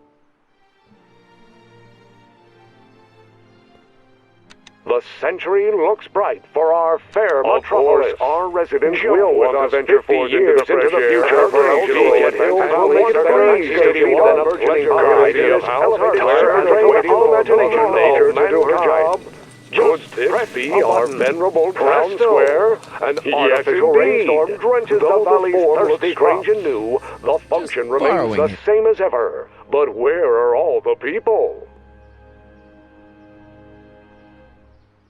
The century looks bright for our fair metropolis. Our residents will want to venture 50 years into the future for LG Hill Valley Station on a pleasure variety of elevated imagination nature to do her job. Just this be our venerable town square, an artificial rainstorm drenches the valley's thirsty, strange and new. The function remains the same as ever. But where are all the people?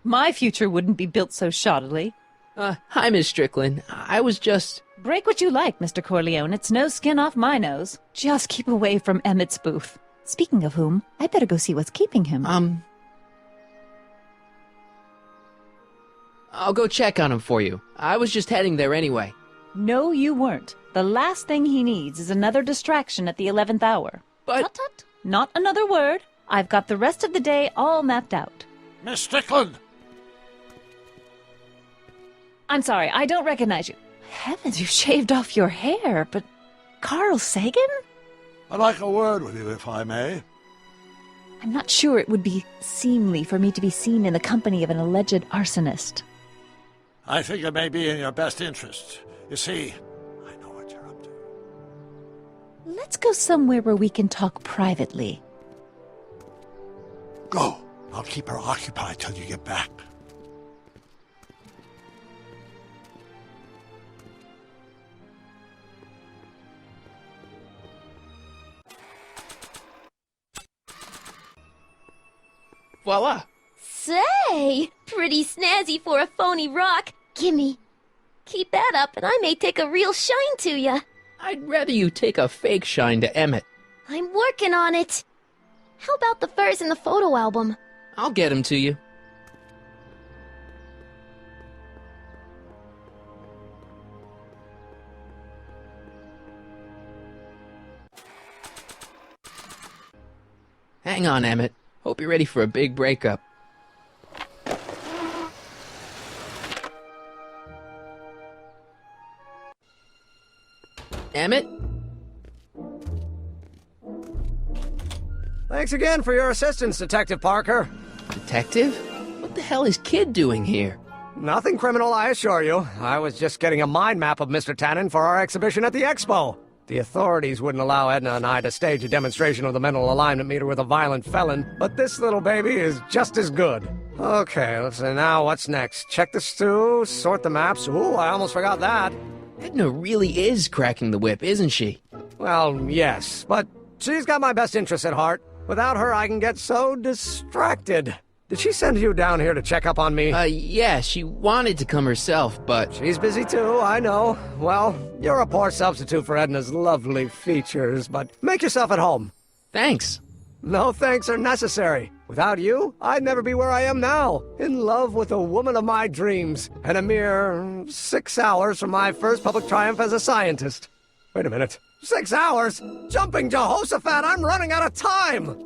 My future wouldn't be built so shoddily. Hi, Miss Strickland. I was just... Break what you like, Mr. Corleone. It's no skin off my nose. Just keep away from Emmett's booth. Speaking of whom, I'd better go see what's keeping him. I'll go check on him for you. I was just heading there anyway. No, you weren't. The last thing he needs is another distraction at the 11th hour. But... Tut, tut. Not another word. I've got the rest of the day all mapped out. Miss Strickland! I'm sorry, I don't recognize you. Heavens, you shaved off your hair, but... Carl Sagan? I'd like a word with you, if I may. I'm not sure it would be seemly for me to be seen in the company of an alleged arsonist. I think it may be in your best interest. You see, I know what you're up to. Let's go somewhere where we can talk privately. Go. I'll keep her occupied till you get back. Voila! Say, pretty snazzy for a phony rock. Gimme. Keep that up and I may take a real shine to ya. I'd rather you take a fake shine to Emmett. I'm working on it. How about the furs in the photo album? I'll get him to you. Hang on, Emmett. Hope you're ready for a big breakup. Emmett? Thanks again for your assistance, Detective Parker. Detective? What the hell is Kid doing here? Nothing criminal, I assure you. I was just getting a mind map of Mr. Tannen for our exhibition at the Expo. The authorities wouldn't allow Edna and I to stage a demonstration of the mental alignment meter with a violent felon, but this little baby is just as good. Okay, let's see now what's next. Check the stew, sort the maps. Ooh, I almost forgot that. Edna really is cracking the whip, isn't she? Well, yes, but she's got my best interests at heart. Without her, I can get so distracted. Did she send you down here to check up on me? Yeah, she wanted to come herself, but... She's busy too, I know. Well, you're a poor substitute for Edna's lovely features, but make yourself at home. Thanks. No thanks are necessary. Without you, I'd never be where I am now, in love with the woman of my dreams, and a mere 6 hours from my first public triumph as a scientist. Wait a minute. 6 hours? Jumping Jehoshaphat, I'm running out of time!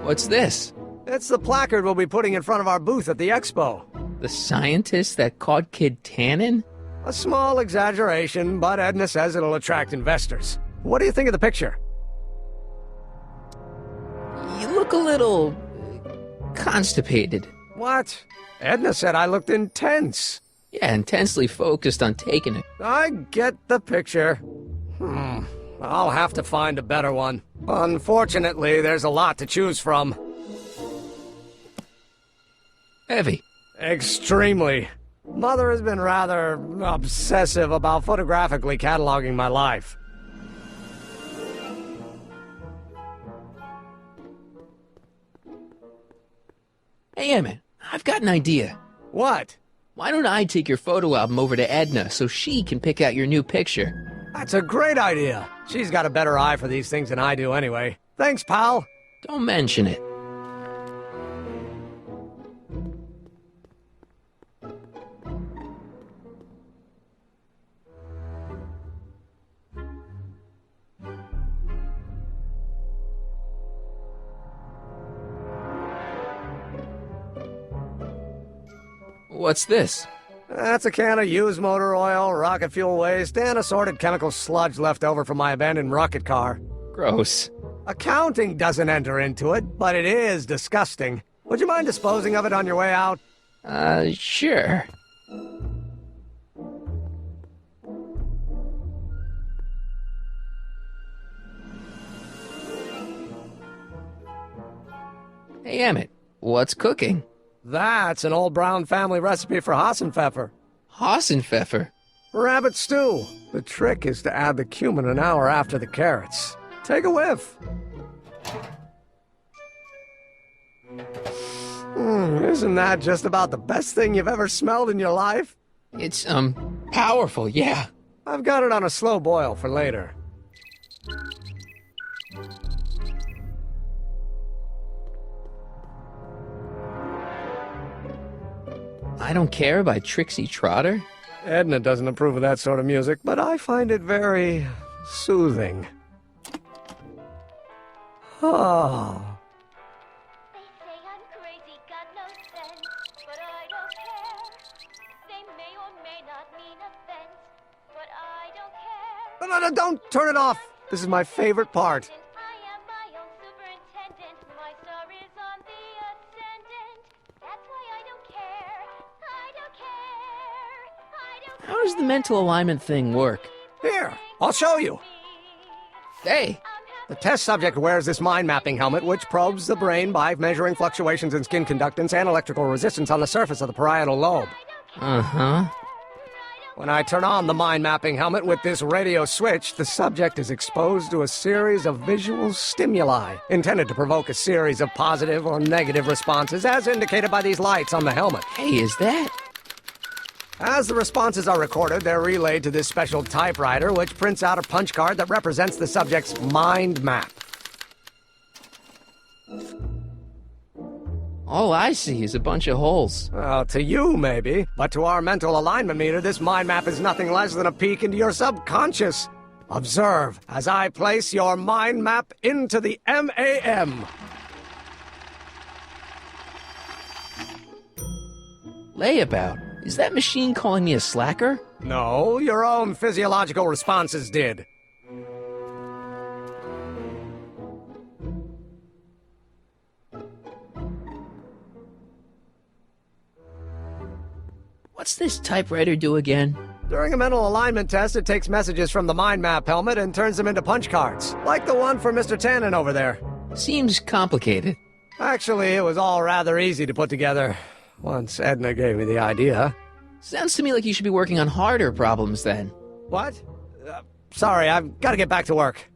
What's this? It's the placard we'll be putting in front of our booth at the Expo. The scientist that caught Kid Tannen? A small exaggeration, but Edna says it'll attract investors. What do you think of the picture? You look a little... constipated. What? Edna said I looked intense. Yeah, intensely focused on taking it. I get the picture. I'll have to find a better one. Unfortunately, there's a lot to choose from. Heavy. Extremely. Mother has been rather obsessive about photographically cataloging my life. Hey, Emmett, I've got an idea. What? Why don't I take your photo album over to Edna so she can pick out your new picture? That's a great idea. She's got a better eye for these things than I do anyway. Thanks, pal. Don't mention it. What's this? That's a can of used motor oil, rocket fuel waste, and assorted chemical sludge left over from my abandoned rocket car. Gross. Accounting doesn't enter into it, but it is disgusting. Would you mind disposing of it on your way out? Sure. Hey, Emmett, what's cooking? That's an old Brown family recipe for Hassenpfeffer. Hassenpfeffer? Rabbit stew. The trick is to add the cumin an hour after the carrots. Take a whiff. Isn't that just about the best thing you've ever smelled in your life? It's, powerful, yeah. I've got it on a slow boil for later. I Don't Care by Trixie Trotter? Edna doesn't approve of that sort of music, but I find it very soothing. Oh. They say I'm crazy, got no sense, but I don't care. They may or may not mean offense, but I don't care. No, don't turn it off. This is my favorite part. I am my own superintendent. My star is on the ascendant. That's why I don't care. I don't care. I don't care. How does the mental alignment thing work? Here, I'll show you. Hey! The test subject wears this mind-mapping helmet, which probes the brain by measuring fluctuations in skin conductance and electrical resistance on the surface of the parietal lobe. Uh-huh. When I turn on the mind-mapping helmet with this radio switch, the subject is exposed to a series of visual stimuli, intended to provoke a series of positive or negative responses, as indicated by these lights on the helmet. Hey, is that? As the responses are recorded, they're relayed to this special typewriter, which prints out a punch card that represents the subject's mind map. All I see is a bunch of holes. Well, to you, maybe. But to our mental alignment meter, this mind map is nothing less than a peek into your subconscious. Observe as I place your mind map into the MAM. Layabout. Is that machine calling me a slacker? No, your own physiological responses did. What's this typewriter do again? During a mental alignment test, it takes messages from the mind map helmet and turns them into punch cards, like the one for Mr. Tannen over there. Seems complicated. Actually, it was all rather easy to put together, once Edna gave me the idea. Sounds to me like you should be working on harder problems then. What? Sorry, I've got to get back to work.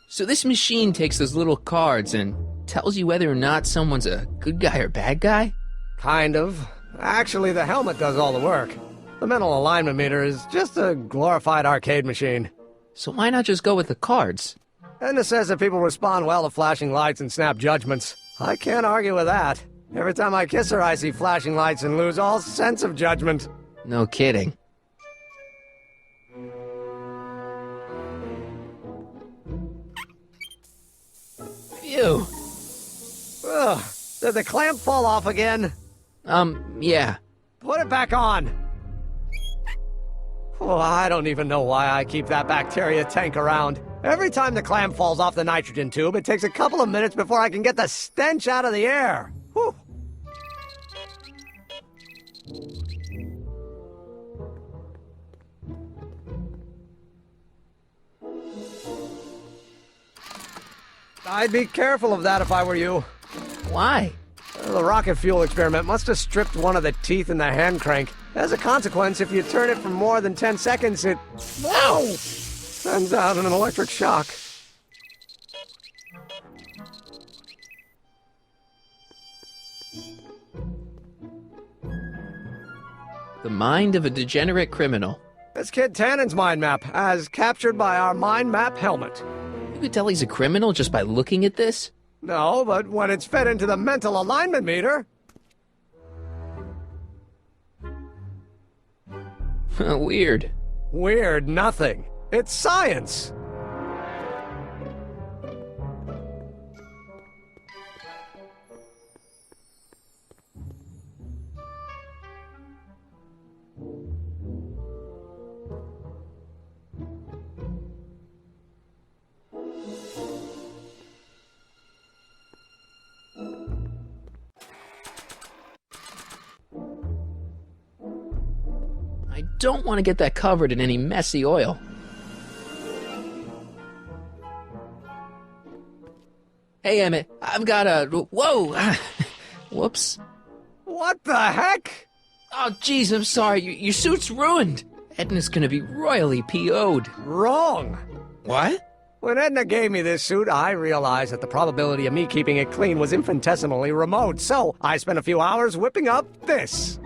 So this machine takes those little cards and tells you whether or not someone's a good guy or bad guy? Kind of. Actually, the helmet does all the work. The mental alignment meter is just a glorified arcade machine. So why not just go with the cards? Edna says that people respond well to flashing lights and snap judgments. I can't argue with that. Every time I kiss her, I see flashing lights and lose all sense of judgment. No kidding. Phew. Ugh. Did the clamp fall off again? Yeah. Put it back on. Oh, I don't even know why I keep that bacteria tank around. Every time the clam falls off the nitrogen tube, it takes a couple of minutes before I can get the stench out of the air. Whew. I'd be careful of that if I were you. Why? The rocket fuel experiment must have stripped one of the teeth in the hand crank. As a consequence, if you turn it for more than 10 seconds, it... Whoa! Sends out an electric shock. The mind of a degenerate criminal. It's Kid Tannen's mind map, as captured by our mind map helmet. You could tell he's a criminal just by looking at this? No, but when it's fed into the mental alignment meter... Weird. Weird nothing. It's science. I don't want to get that covered in any messy oil. Hey, Emmett, I've got a... Whoa! Whoops. What the heck? Oh, jeez, I'm sorry. Your suit's ruined. Edna's gonna be royally PO'd. Wrong. What? When Edna gave me this suit, I realized that the probability of me keeping it clean was infinitesimally remote, so I spent a few hours whipping up this.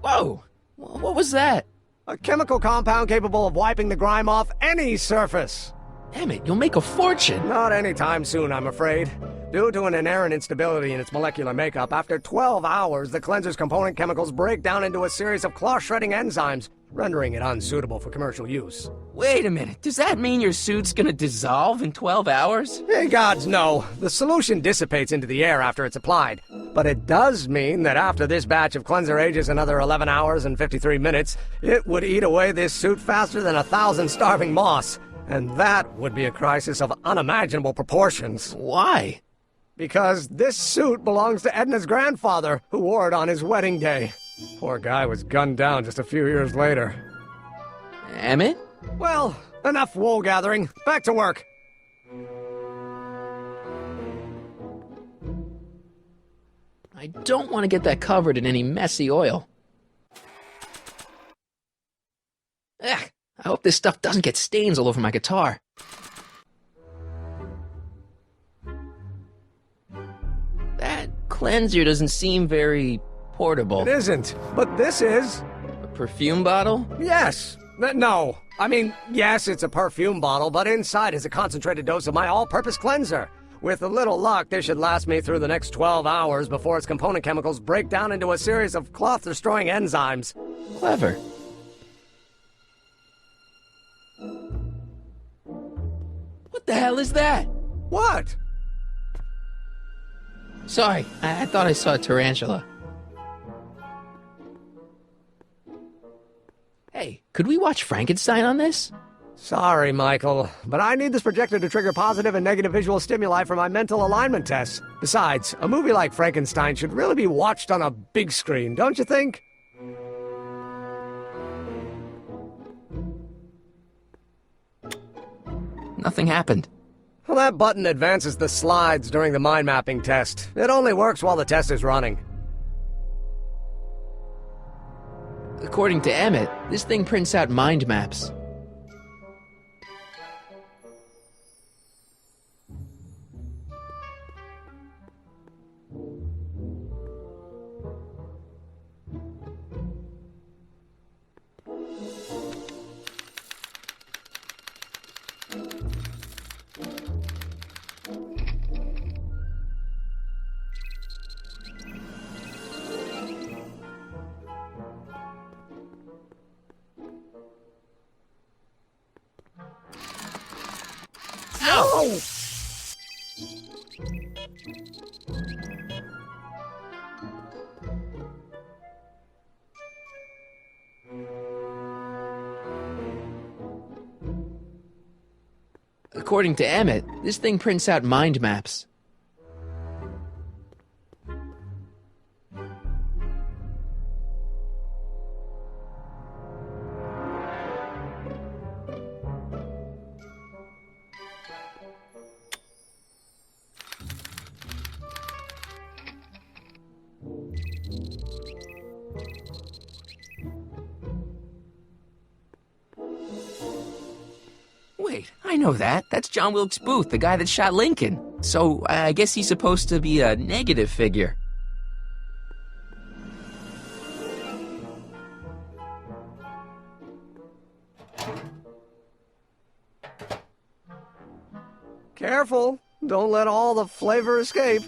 Whoa! What was that? A chemical compound capable of wiping the grime off any surface. Emmett, you'll make a fortune. Not anytime soon, I'm afraid. Due to an inherent instability in its molecular makeup, after 12 hours, the cleanser's component chemicals break down into a series of cloth-shredding enzymes, rendering it unsuitable for commercial use. Wait a minute, does that mean your suit's gonna dissolve in 12 hours? Hey, gods, no. The solution dissipates into the air after it's applied. But it does mean that after this batch of cleanser ages another 11 hours and 53 minutes, it would eat away this suit faster than 1,000 starving moths. And that would be a crisis of unimaginable proportions. Why? Because this suit belongs to Edna's grandfather, who wore it on his wedding day. Poor guy was gunned down just a few years later. Emmett? Well, enough wool gathering. Back to work. I don't want to get that covered in any messy oil. Ugh, I hope this stuff doesn't get stains all over my guitar. That cleanser doesn't seem very portable. It isn't, but this is. A perfume bottle? Yes. No. I mean, yes, it's a perfume bottle, but inside is a concentrated dose of my all-purpose cleanser. With a little luck, this should last me through the next 12 hours before its component chemicals break down into a series of cloth-destroying enzymes. Clever. What the hell is that? What? Sorry, I thought I saw a tarantula. Hey, could we watch Frankenstein on this? Sorry, Michael, but I need this projector to trigger positive and negative visual stimuli for my mental alignment tests. Besides, a movie like Frankenstein should really be watched on a big screen, don't you think? Nothing happened. Well, that button advances the slides during the mind mapping test. It only works while the test is running. According to Emmett, this thing prints out mind maps. No! According to Emmett, this thing prints out mind maps. Wait, I know that. That's John Wilkes Booth, the guy that shot Lincoln. So I guess he's supposed to be a negative figure. Careful. Don't let all the flavor escape.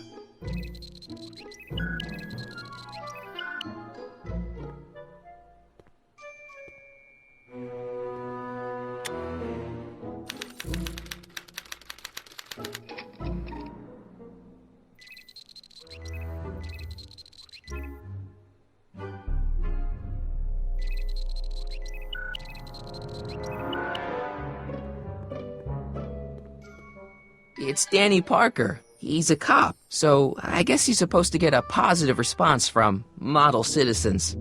It's Danny Parker. He's a cop, so I guess he's supposed to get a positive response from model citizens.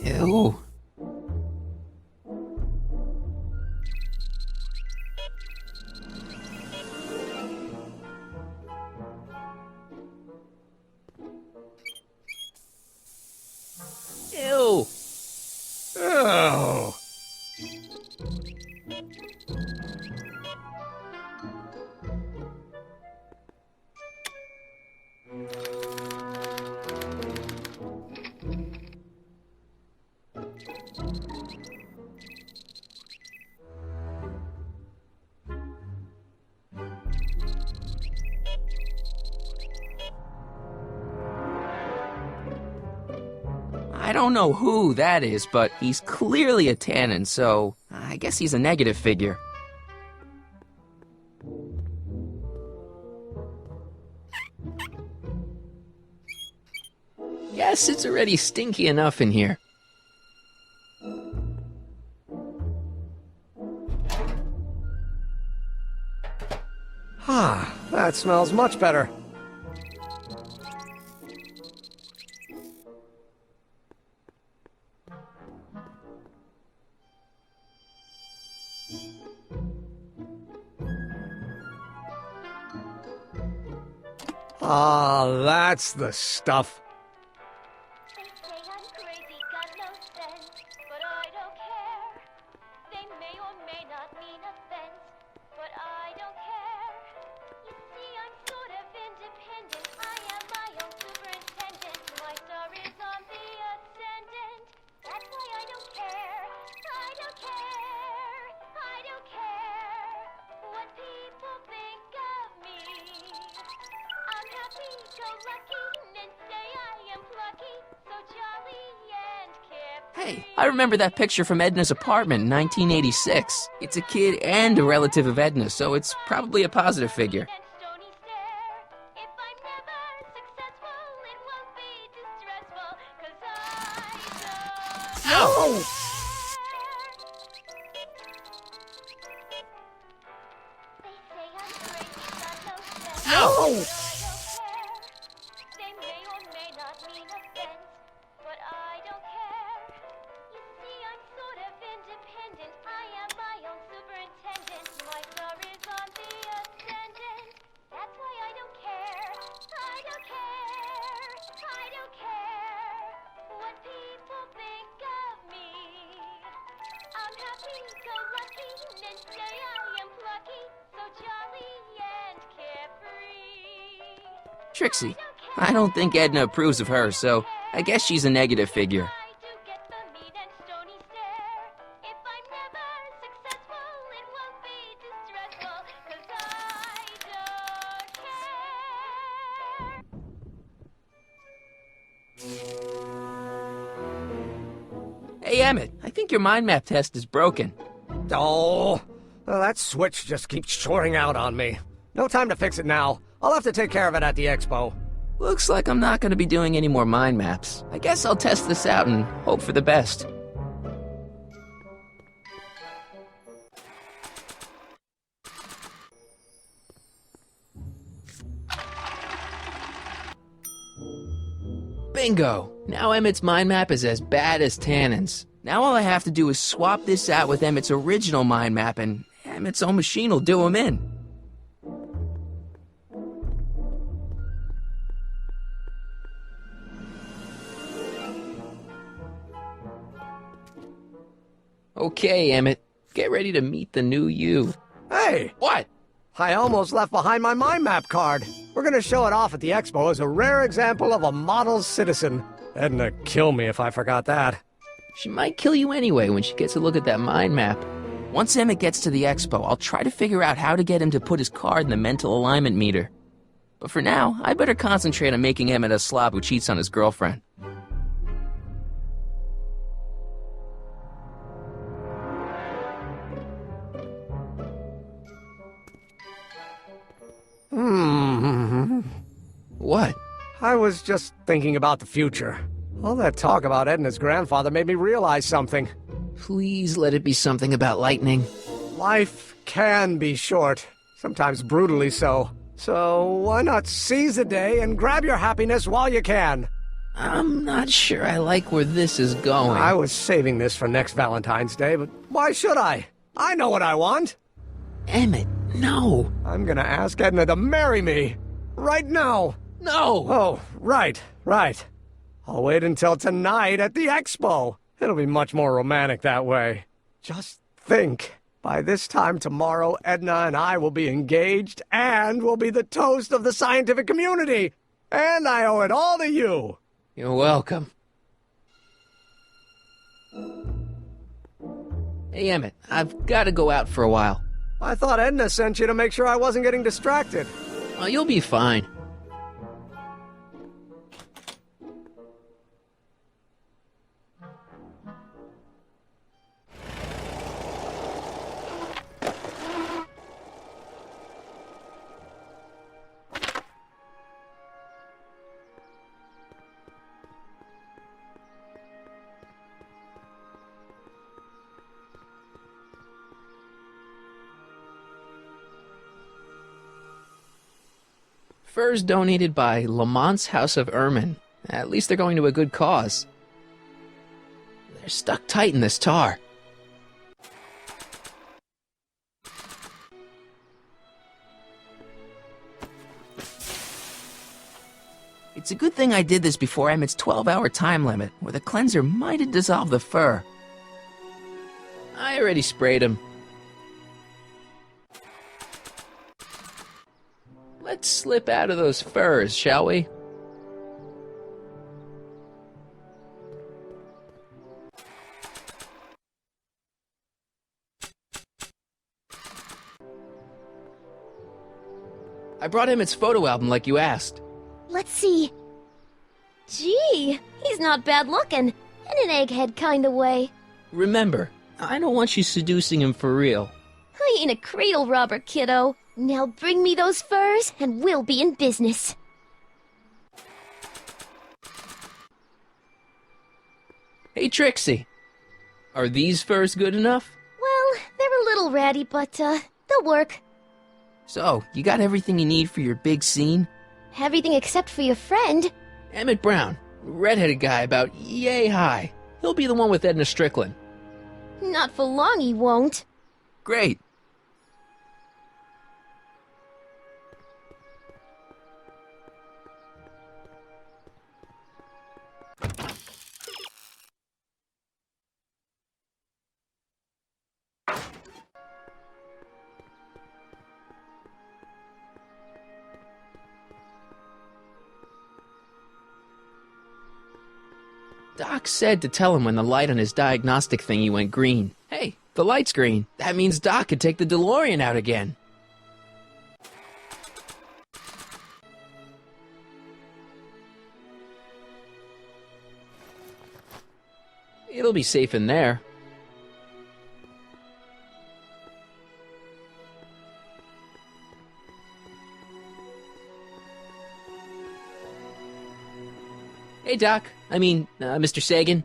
Ew. Ew! Oh. I don't know who that is, but he's clearly a Tannen, so I guess he's a negative figure. Guess it's already stinky enough in here. Ah, that smells much better. Ah, that's the stuff. Hey, I remember that picture from Edna's apartment in 1986. It's a kid and a relative of Edna, so it's probably a positive figure. Ow! Ow! Trixie. I don't think Edna approves of her, so I guess she's a negative figure. Hey, Emmett, I think your mind map test is broken. Oh, well, that switch just keeps shorting out on me. No time to fix it now. I'll have to take care of it at the expo. Looks like I'm not going to be doing any more mind maps. I guess I'll test this out and hope for the best. Bingo! Now Emmett's mind map is as bad as Tannen's. Now all I have to do is swap this out with Emmett's original mind map and Emmett's own machine will do him in. Okay, Emmett. Get ready to meet the new you. Hey! What? I almost left behind my mind map card. We're gonna show it off at the expo as a rare example of a model citizen. Edna kill me if I forgot that. She might kill you anyway when she gets a look at that mind map. Once Emmett gets to the expo, I'll try to figure out how to get him to put his card in the mental alignment meter. But for now, I better concentrate on making Emmett a slob who cheats on his girlfriend. What? I was just thinking about the future. All that talk about Edna's grandfather made me realize something. Please let it be something about lightning. Life can be short, sometimes brutally so. So why not seize the day and grab your happiness while you can? I'm not sure I like where this is going. I was saving this for next Valentine's Day, but why should I? I know what I want. Emmett, no. I'm gonna ask Edna to marry me. Right now. No! Oh, right. I'll wait until tonight at the expo. It'll be much more romantic that way. Just think. By this time tomorrow, Edna and I will be engaged and will be the toast of the scientific community. And I owe it all to you. You're welcome. Hey, Emmett, I've got to go out for a while. I thought Edna sent you to make sure I wasn't getting distracted. Oh, you'll be fine. Furs donated by Lamont's House of Ermine. At least they're going to a good cause. They're stuck tight in this tar. It's a good thing I did this before Emmett's 12-hour time limit, or the cleanser might have dissolved the fur. I already sprayed him. Let's slip out of those furs, shall we? I brought him its photo album like you asked. Let's see. Gee, he's not bad looking. In an egghead kind of way. Remember, I don't want you seducing him for real. I ain't a cradle robber, kiddo. Now bring me those furs, and we'll be in business. Hey, Trixie. Are these furs good enough? Well, they're a little ratty, but, they'll work. So, you got everything you need for your big scene? Everything except for your friend. Emmett Brown, redheaded guy about yay high. He'll be the one with Edna Strickland. Not for long, he won't. Great. Doc said to tell him when the light on his diagnostic thingy went green. Hey, the light's green. That means Doc could take the DeLorean out again. It'll be safe in there. Hey, Doc. Mr. Sagan.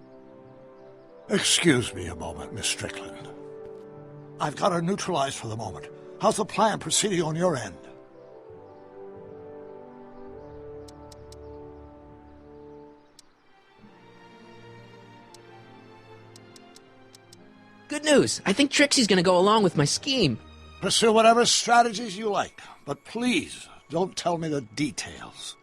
Excuse me a moment, Miss Strickland. I've got her neutralized for the moment. How's the plan proceeding on your end? Good news. I think Trixie's gonna go along with my scheme. Pursue whatever strategies you like, but please don't tell me the details.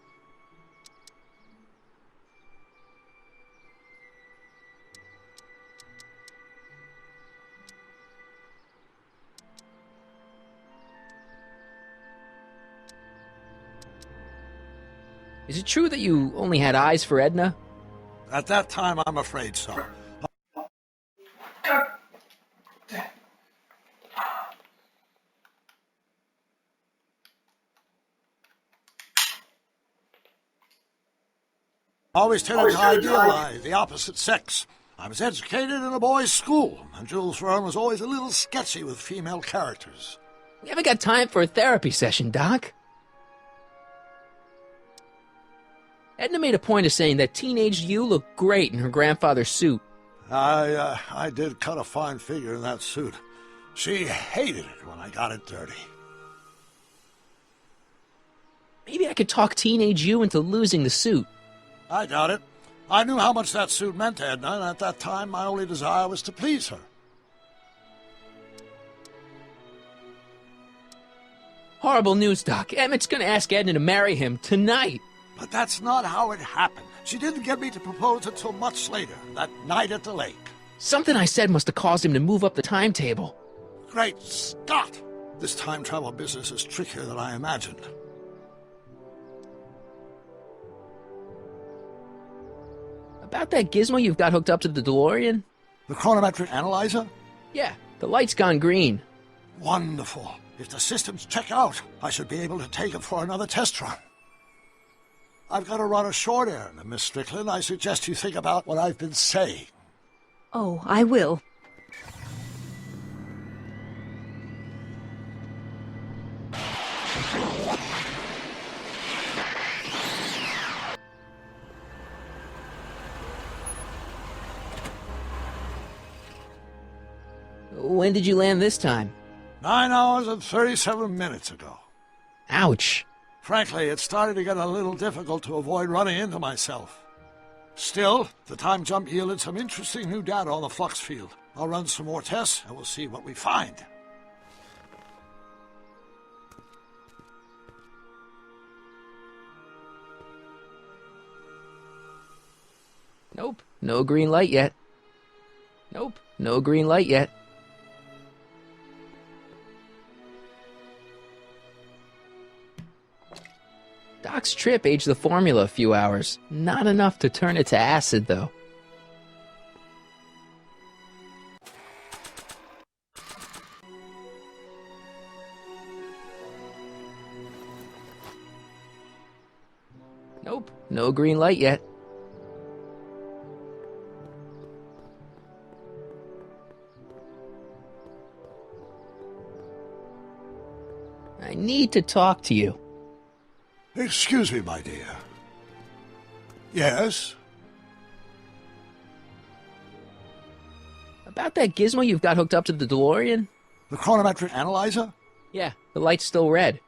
Is it true that you only had eyes for Edna? At that time, I'm afraid so. Always tended to idealize the opposite sex. I was educated in a boys' school, and Jules Verne was always a little sketchy with female characters. We haven't got time for a therapy session, Doc. Edna made a point of saying that teenage you looked great in her grandfather's suit. I did cut a fine figure in that suit. She hated it when I got it dirty. Maybe I could talk teenage you into losing the suit. I doubt it. I knew how much that suit meant to Edna, and at that time my only desire was to please her. Horrible news, Doc. Emmett's gonna ask Edna to marry him tonight. But that's not how it happened. She didn't get me to propose until much later, that night at the lake. Something I said must have caused him to move up the timetable. Great Scott! This time travel business is trickier than I imagined. About that gizmo you've got hooked up to the DeLorean? The chronometric analyzer? Yeah, the light's gone green. Wonderful. If the systems check out, I should be able to take it for another test run. I've got to run a short errand, Miss Strickland. I suggest you think about what I've been saying. Oh, I will. When did you land this time? 9 hours and 37 minutes ago. Ouch. Frankly, it started to get a little difficult to avoid running into myself. Still, the time jump yielded some interesting new data on the flux field. I'll run some more tests, and we'll see what we find. Nope, no green light yet. Nope, no green light yet. Doc's trip aged the formula a few hours. Not enough to turn it to acid, though. Nope, no green light yet. I need to talk to you. Excuse me, my dear. Yes? About that gizmo you've got hooked up to the DeLorean? The chronometric analyzer? Yeah, the light's still red.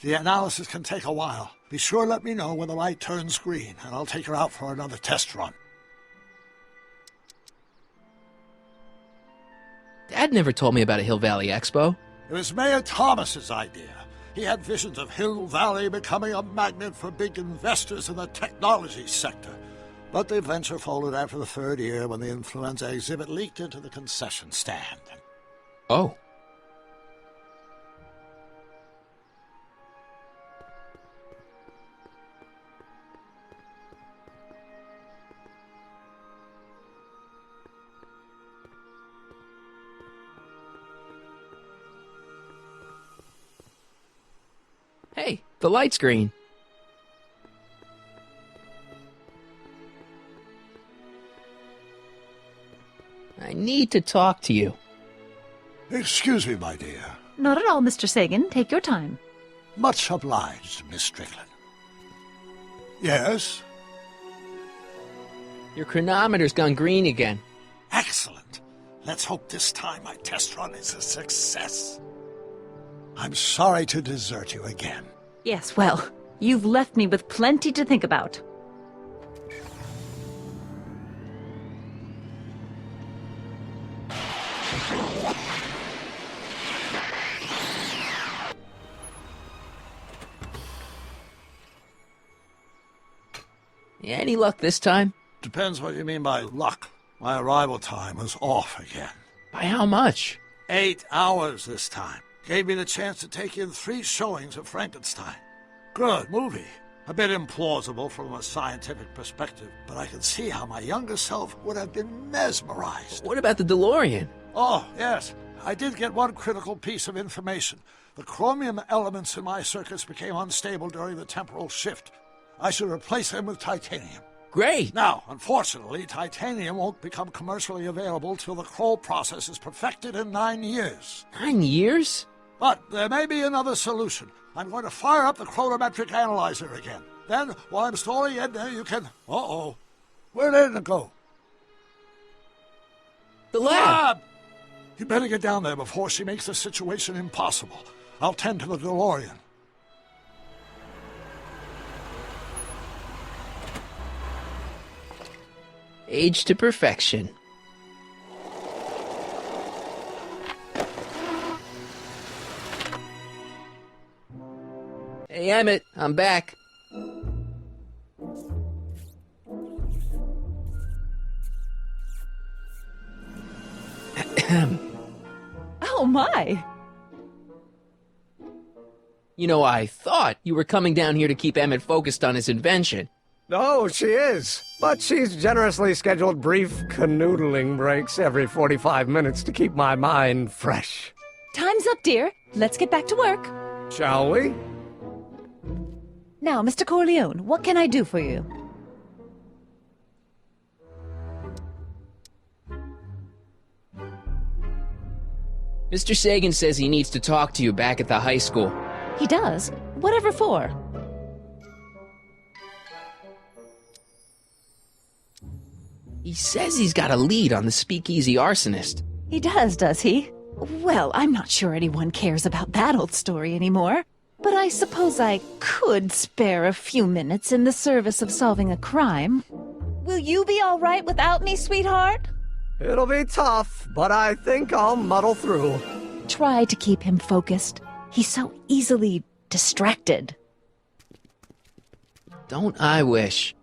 The analysis can take a while. Be sure to let me know when the light turns green, and I'll take her out for another test run. Dad never told me about a Hill Valley Expo. It was Mayor Thomas's idea. He had visions of Hill Valley becoming a magnet for big investors in the technology sector. But the venture folded after the third year when the influenza exhibit leaked into the concession stand. Oh. Hey, the light's green. I need to talk to you. Excuse me, my dear. Not at all, Mr. Sagan. Take your time. Much obliged, Miss Strickland. Yes? Your chronometer's gone green again. Excellent. Let's hope this time my test run is a success. I'm sorry to desert you again. Yes, well, you've left me with plenty to think about. Any luck this time? Depends what you mean by luck. My arrival time was off again. By how much? 8 hours this time. Gave me the chance to take in 3 showings of Frankenstein. Good movie. A bit implausible from a scientific perspective, but I can see how my younger self would have been mesmerized. What about the DeLorean? Oh, yes. I did get one critical piece of information. The chromium elements in my circuits became unstable during the temporal shift. I should replace them with titanium. Great! Now, unfortunately, titanium won't become commercially available till the Kroll process is perfected in 9 years. 9 years? But there may be another solution. I'm going to fire up the chronometric analyzer again. Then, while I'm stalling Edna, you can... Uh-oh. Where'd Edna go? The lab! You better get down there before she makes the situation impossible. I'll tend to the DeLorean. Age to perfection. Hey, Emmett, I'm back. Oh, my! You know, I thought you were coming down here to keep Emmett focused on his invention. No, she is. But she's generously scheduled brief canoodling breaks every 45 minutes to keep my mind fresh. Time's up, dear. Let's get back to work. Shall we? Now, Mr. Corleone, what can I do for you? Mr. Sagan says he needs to talk to you back at the high school. He does? Whatever for? He says he's got a lead on the speakeasy arsonist. He does he? Well, I'm not sure anyone cares about that old story anymore. But I suppose I could spare a few minutes in the service of solving a crime. Will you be all right without me, sweetheart? It'll be tough, but I think I'll muddle through. Try to keep him focused. He's so easily distracted. Don't I wish?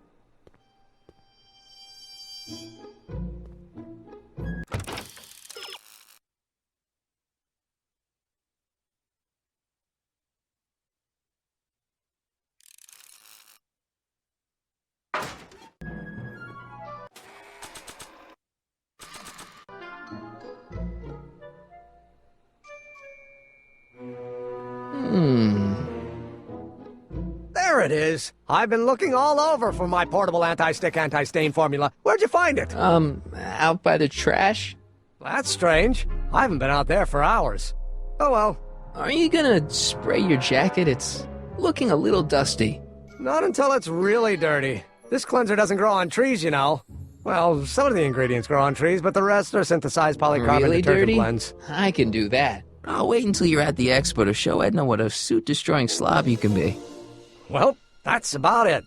There it is. I've been looking all over for my portable anti-stick, anti-stain formula. Where'd you find it? Out by the trash? That's strange. I haven't been out there for hours. Oh well. Are you gonna spray your jacket? It's looking a little dusty. Not until it's really dirty. This cleanser doesn't grow on trees, you know. Well, some of the ingredients grow on trees, but the rest are synthesized polycarbonate Really detergent dirty? blends. I can do that. I'll wait until you're at the expo to show Edna what a suit-destroying slob you can be. Well, that's about it.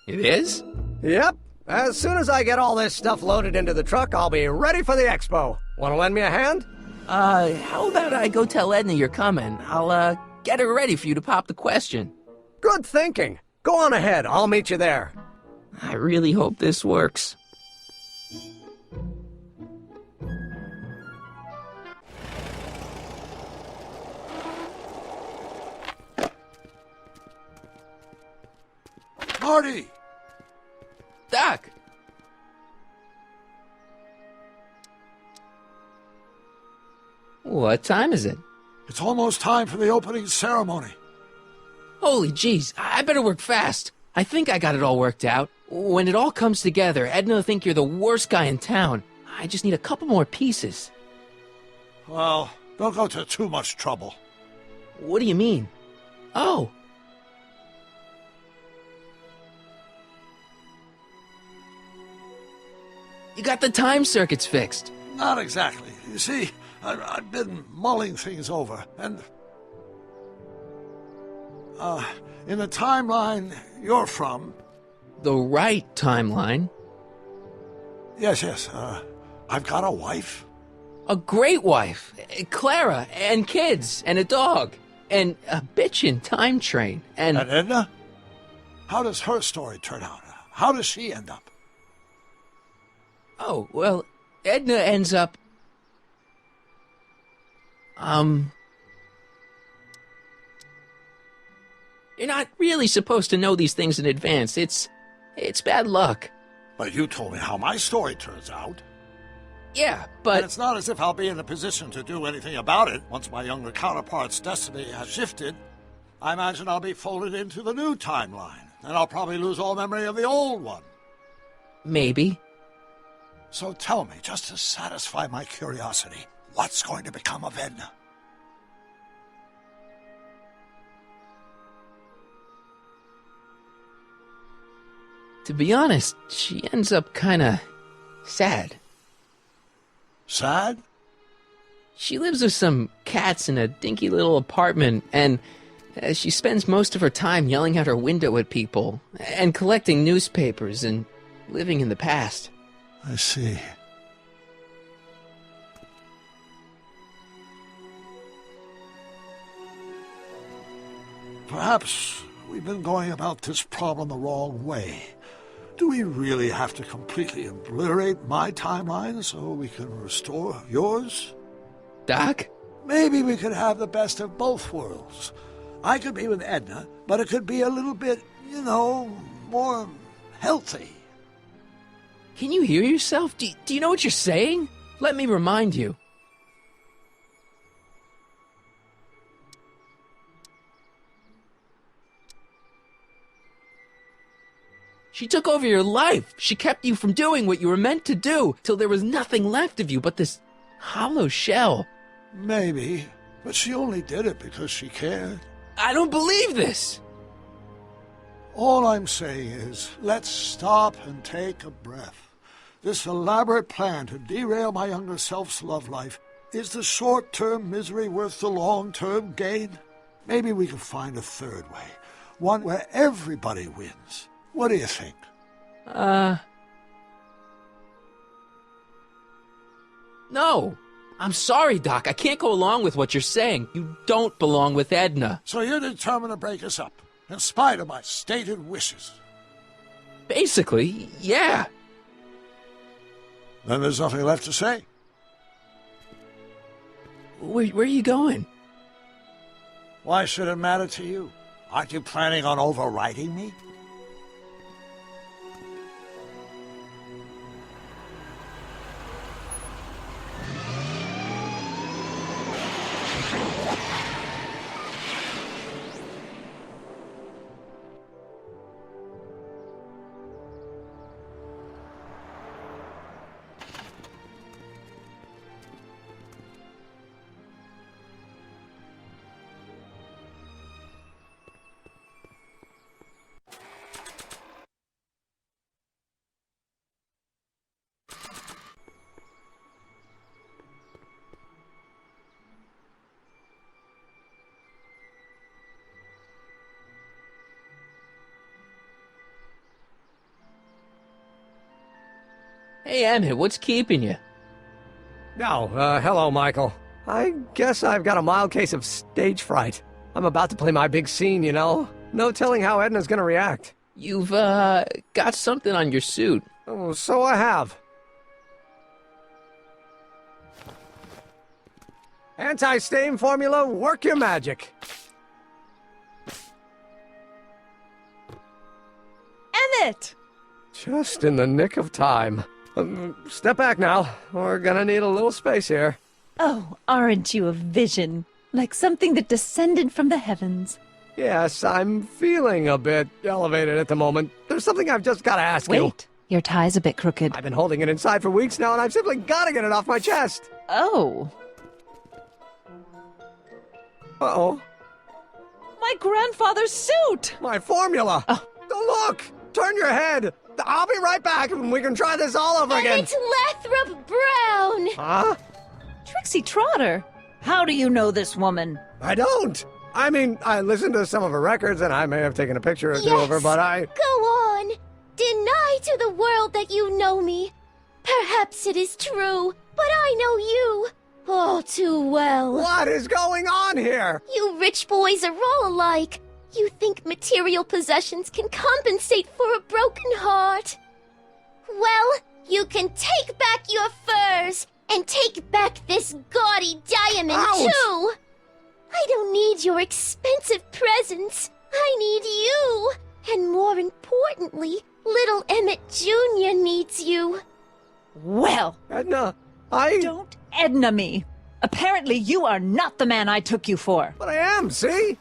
It is? Yep. As soon as I get all this stuff loaded into the truck, I'll be ready for the expo. Want to lend me a hand? How about I go tell Edna you're coming? I'll, get her ready for you to pop the question. Good thinking. Go on ahead. I'll meet you there. I really hope this works. Marty! Doc! What time is it? It's almost time for the opening ceremony. Holy jeez, I better work fast. I think I got it all worked out. When it all comes together, Edna will think you're the worst guy in town. I just need a couple more pieces. Well, don't go to too much trouble. What do you mean? Oh. got the time circuits fixed. Not exactly. You see, I've been mulling things over, and... in the timeline you're from... The right timeline? Yes, I've got a wife. A great wife. Clara, and kids, and a dog, and a bitchin' time train, and... And Edna? How does her story turn out? How does she end up? Oh, well, Edna ends up... You're not really supposed to know these things in advance. It's bad luck. But you told me how my story turns out. Yeah, but... And it's not as if I'll be in a position to do anything about it once my younger counterpart's destiny has shifted. I imagine I'll be folded into the new timeline, and I'll probably lose all memory of the old one. Maybe. So tell me, just to satisfy my curiosity, what's going to become of Edna? To be honest, she ends up kinda sad. Sad? She lives with some cats in a dinky little apartment, and she spends most of her time yelling out her window at people, and collecting newspapers, and living in the past. I see. Perhaps we've been going about this problem the wrong way. Do we really have to completely obliterate my timeline so we can restore yours? Doc? Maybe we could have the best of both worlds. I could be with Edna, but it could be a little bit, more healthy. Can you hear yourself? Do you know what you're saying? Let me remind you. She took over your life. She kept you from doing what you were meant to do, till there was nothing left of you but this hollow shell. Maybe, but she only did it because she cared. I don't believe this. All I'm saying is, let's stop and take a breath. This elaborate plan to derail my younger self's love life, is the short-term misery worth the long-term gain? Maybe we can find a third way, one where everybody wins. What do you think? No. I'm sorry, Doc. I can't go along with what you're saying. You don't belong with Edna. So you're determined to break us up, in spite of my stated wishes? Basically, yeah. Then there's nothing left to say. Where are you going? Why should it matter to you? Aren't you planning on overriding me? Hey, Emmett, what's keeping you? Hello, Michael. I guess I've got a mild case of stage fright. I'm about to play my big scene, No telling how Edna's gonna react. You've, got something on your suit. Oh, so I have. Anti-stain formula, work your magic. Emmett! Just in the nick of time. Step back now. We're gonna need a little space here. Oh, aren't you a vision? Like something that descended from the heavens. Yes, I'm feeling a bit elevated at the moment. There's something I've just gotta ask you. Wait, your tie's a bit crooked. I've been holding it inside for weeks now, and I've simply gotta get it off my chest. Oh. Uh-oh. My grandfather's suit! My formula! Oh. Look! Turn your head! I'll be right back and we can try this all over again. Emmett Lathrop Brown! Huh? Trixie Trotter, how do you know this woman? I don't. I mean, I listened to some of her records and I may have taken a picture or two of her, but I... Go on. Deny to the world that you know me. Perhaps it is true, but I know you. Oh, too well. What is going on here? You rich boys are all alike. You think material possessions can compensate for a broken heart. Well, you can take back your furs and take back this gaudy diamond, too. I don't need your expensive presents. I need you. And more importantly, little Emmett Jr. needs you. Well, Edna, Don't Edna me. Apparently you are not the man I took you for. But I am, see?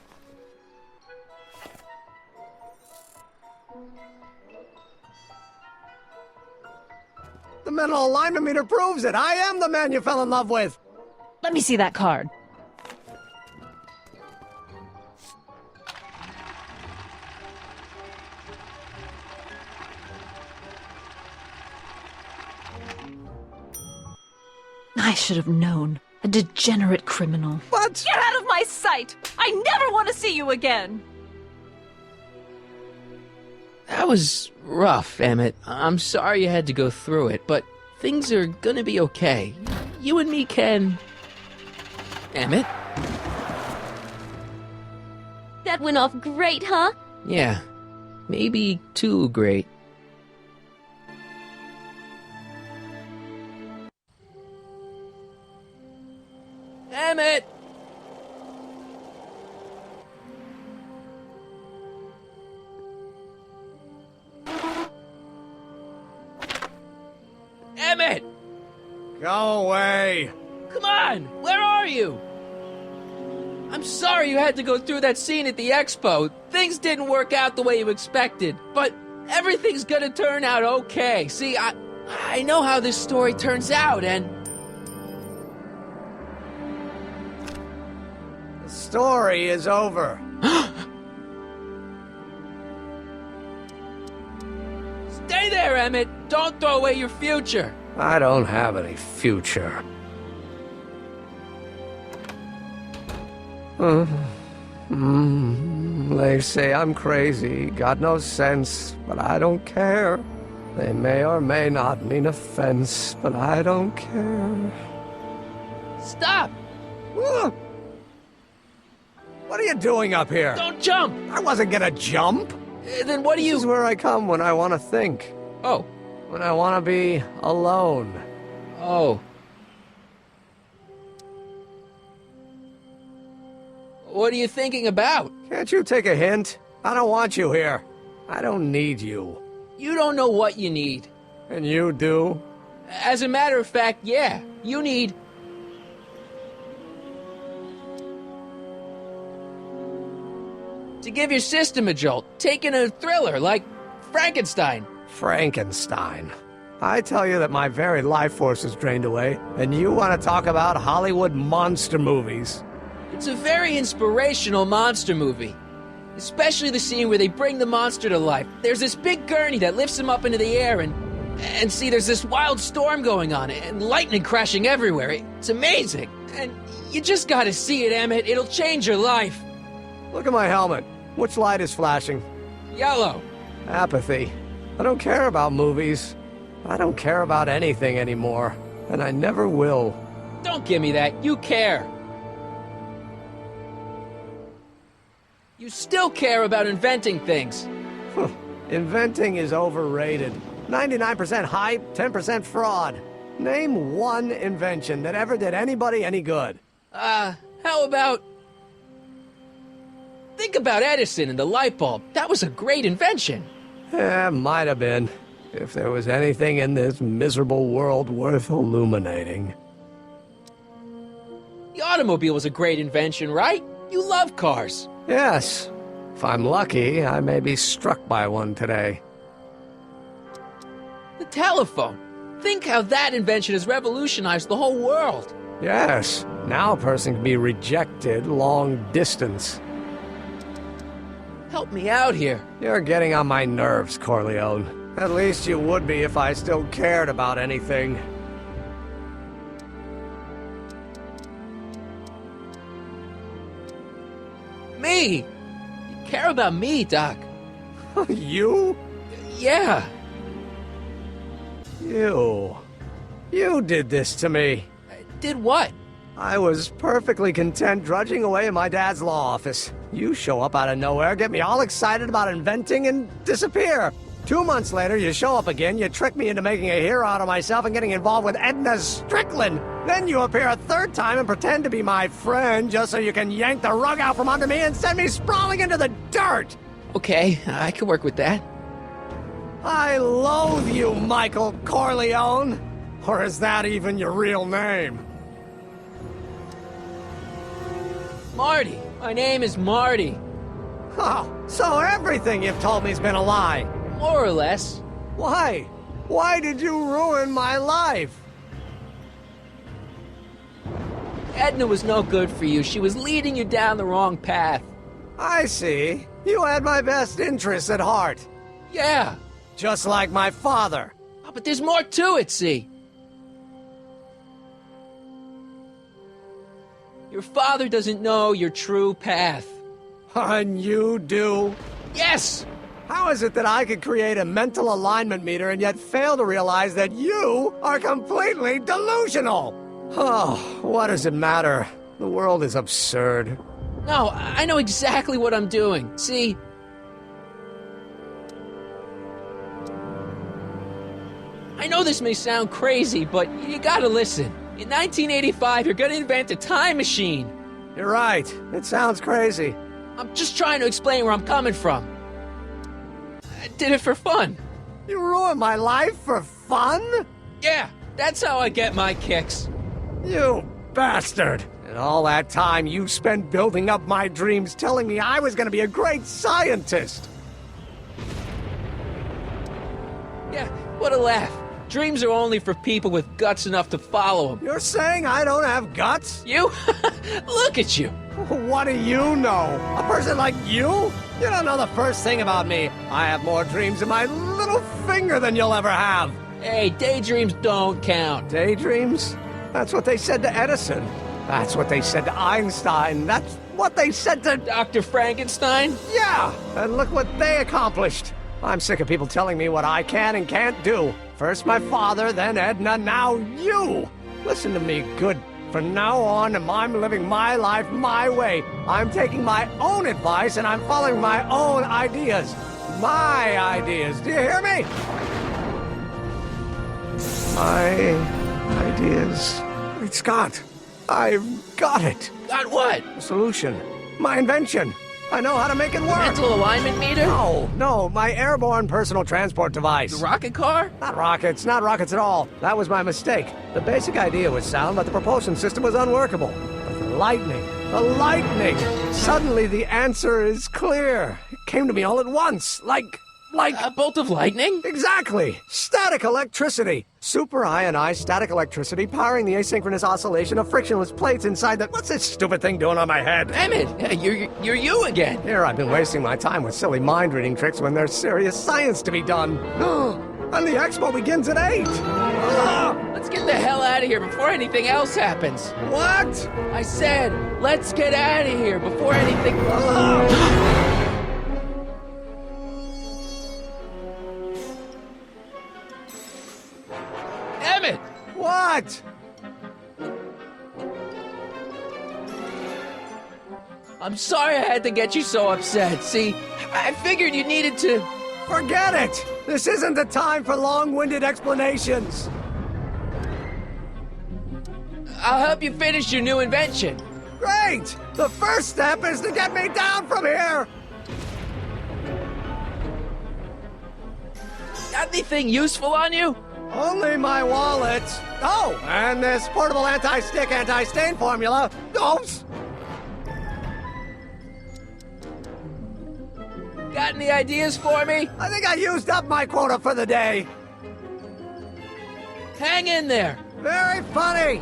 The mental alignment meter proves it. I am the man you fell in love with. Let me see that card. I should have known. A degenerate criminal. What? Get out of my sight! I never want to see you again! That was rough, Emmett. I'm sorry you had to go through it, but things are gonna be okay. You and me can... Emmett? That went off great, huh? Yeah, maybe too great. Emmett! Emmett! Go away. Come on! Where are you? I'm sorry you had to go through that scene at the expo. Things didn't work out the way you expected, but everything's gonna turn out okay. See, I know how this story turns out, and... The story is over. Stay there, Emmett! Don't throw away your future! I don't have any future. They say I'm crazy, got no sense, but I don't care. They may or may not mean offense, but I don't care. Stop! What are you doing up here? Don't jump! I wasn't gonna jump. Then what do you... This is where I come when I want to think. Oh. When I want to be alone. Oh. What are you thinking about? Can't you take a hint? I don't want you here. I don't need you. You don't know what you need. And you do? As a matter of fact, yeah. You need... to give your system a jolt. Taking a thriller like Frankenstein. Frankenstein. I tell you that my very life force is drained away, and you want to talk about Hollywood monster movies. It's a very inspirational monster movie. Especially the scene where they bring the monster to life. There's this big gurney that lifts him up into the air, and see, there's this wild storm going on, and lightning crashing everywhere. It's amazing. And you just gotta see it, Emmett. It'll change your life. Look at my helmet. Which light is flashing? Yellow. Apathy. I don't care about movies. I don't care about anything anymore. And I never will. Don't give me that. You care. You still care about inventing things. Inventing is overrated. 99% hype, 10% fraud. Name one invention that ever did anybody any good. How about... Think about Edison and the light bulb. That was a great invention. Yeah, might have been. If there was anything in this miserable world worth illuminating. The automobile was a great invention, right? You love cars. Yes. If I'm lucky, I may be struck by one today. The telephone. Think how that invention has revolutionized the whole world. Yes. Now a person can be rejected long distance. Help me out here. You're getting on my nerves, Corleone. At least you would be if I still cared about anything. Me! You care about me, Doc. You? Yeah. You did this to me. Did what? I was perfectly content drudging away in my dad's law office. You show up out of nowhere, get me all excited about inventing, and disappear. 2 months later, you show up again, you trick me into making a hero out of myself and getting involved with Edna Strickland. Then you appear a third time and pretend to be my friend just so you can yank the rug out from under me and send me sprawling into the dirt. Okay, I can work with that. I loathe you, Michael Corleone. Or is that even your real name? Marty. My name is Marty. Oh, so everything you've told me's been a lie. More or less. Why? Why did you ruin my life? Edna was no good for you. She was leading you down the wrong path. I see. You had my best interests at heart. Yeah. Just like my father. Oh, but there's more to it, see? Your father doesn't know your true path. And you do? Yes! How is it that I could create a mental alignment meter and yet fail to realize that you are completely delusional? Oh, what does it matter? The world is absurd. No, I know exactly what I'm doing. See? I know this may sound crazy, but you gotta listen. In 1985, you're gonna invent a time machine. You're right. It sounds crazy. I'm just trying to explain where I'm coming from. I did it for fun. You ruined my life for fun? Yeah, that's how I get my kicks. You bastard! And all that time you spent building up my dreams, telling me I was gonna be a great scientist! Yeah, what a laugh. Dreams are only for people with guts enough to follow them. You're saying I don't have guts? You? Look at you. What do you know? A person like you? You don't know the first thing about me. I have more dreams in my little finger than you'll ever have. Hey, daydreams don't count. Daydreams? That's what they said to Edison. That's what they said to Einstein. That's what they said to Dr. Frankenstein? Yeah, and look what they accomplished. I'm sick of people telling me what I can and can't do. First my father, then Edna, now you. Listen to me good. From now on, I'm living my life my way. I'm taking my own advice and I'm following my own ideas. My ideas. Do you hear me? My ideas. Great Scott. I've got it. Got what? A solution. My invention. I know how to make it work. Mental alignment meter? No, my airborne personal transport device. The rocket car? Not rockets at all. That was my mistake. The basic idea was sound, but the propulsion system was unworkable. But the lightning. Suddenly the answer is clear. It came to me all at once, like a bolt of lightning? Exactly. Static electricity. Super ionized static electricity powering the asynchronous oscillation of frictionless plates inside the... What's this stupid thing doing on my head? Emmett, you're you again. Here I've been wasting my time with silly mind-reading tricks when there's serious science to be done. And the expo begins at 8. Let's get the hell out of here before anything else happens. What? I said, let's get out of here before anything... Emmett! What? I'm sorry I had to get you so upset. See, I figured you needed to... Forget it! This isn't the time for long-winded explanations. I'll help you finish your new invention. Great! The first step is to get me down from here! Got anything useful on you? Only my wallet. Oh, and this portable anti-stick, anti-stain formula. Oops! Got any ideas for me? I think I used up my quota for the day. Hang in there. Very funny.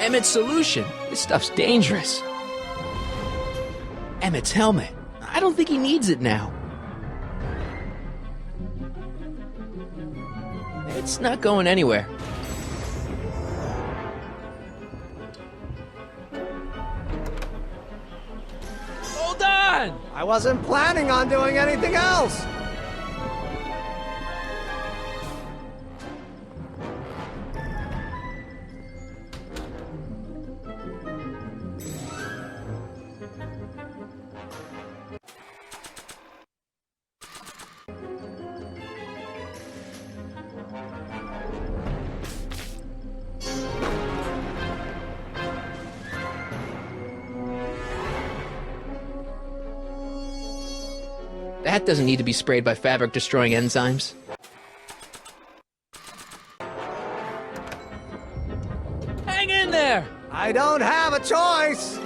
Emmett's solution. This stuff's dangerous. Emmett's helmet. I don't think he needs it now. It's not going anywhere. Hold on! I wasn't planning on doing anything else! That doesn't need to be sprayed by fabric-destroying enzymes. Hang in there! I don't have a choice!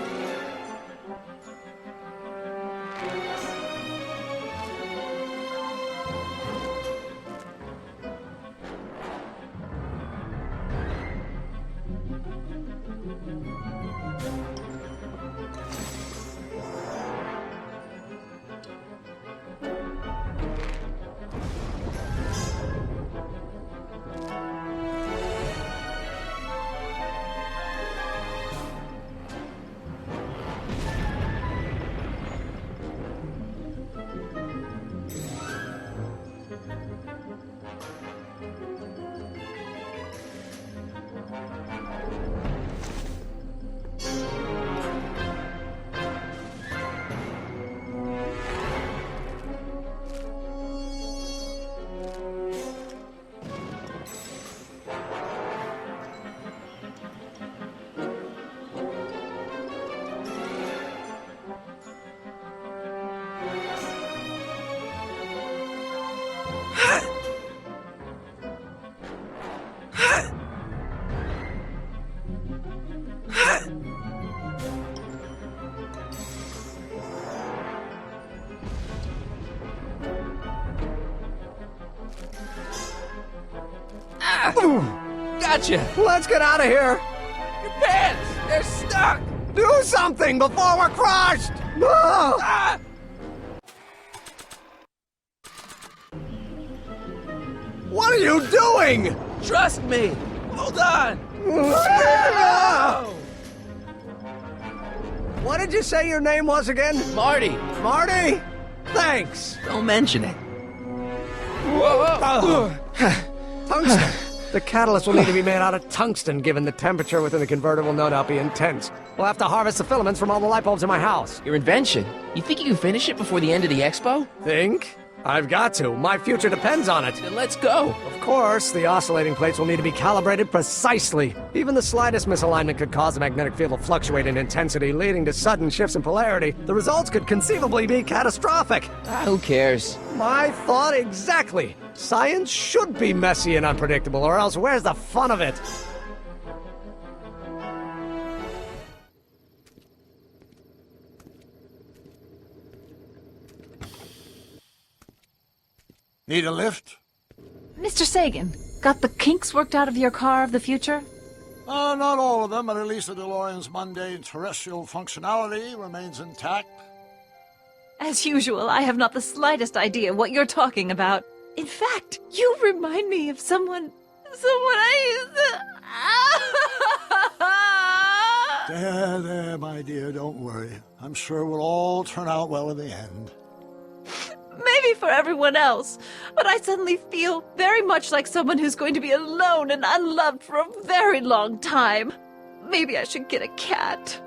Gotcha! Let's get out of here! Your pants! They're stuck! Do something before we're crushed! Ah! What are you doing? Trust me! Hold on! What did you say your name was again? Marty! Marty? Thanks! Don't mention it. Whoa! Tungsten! The catalyst will need to be made out of tungsten, given the temperature within the converter will no doubt be intense. We'll have to harvest the filaments from all the light bulbs in my house. Your invention. You think you can finish it before the end of the expo? Think? I've got to. My future depends on it. Then let's go. Of course, the oscillating plates will need to be calibrated precisely. Even the slightest misalignment could cause the magnetic field to fluctuate in intensity, leading to sudden shifts in polarity. The results could conceivably be catastrophic. Who cares? My thought exactly. Science should be messy and unpredictable, or else where's the fun of it? Need a lift? Mr. Sagan, got the kinks worked out of your car of the future? Not all of them, but at least the DeLorean's mundane terrestrial functionality remains intact. As usual, I have not the slightest idea what you're talking about. In fact, you remind me of someone I used to... There, my dear, don't worry. I'm sure we'll all turn out well in the end. Maybe for everyone else, but I suddenly feel very much like someone who's going to be alone and unloved for a very long time. Maybe I should get a cat.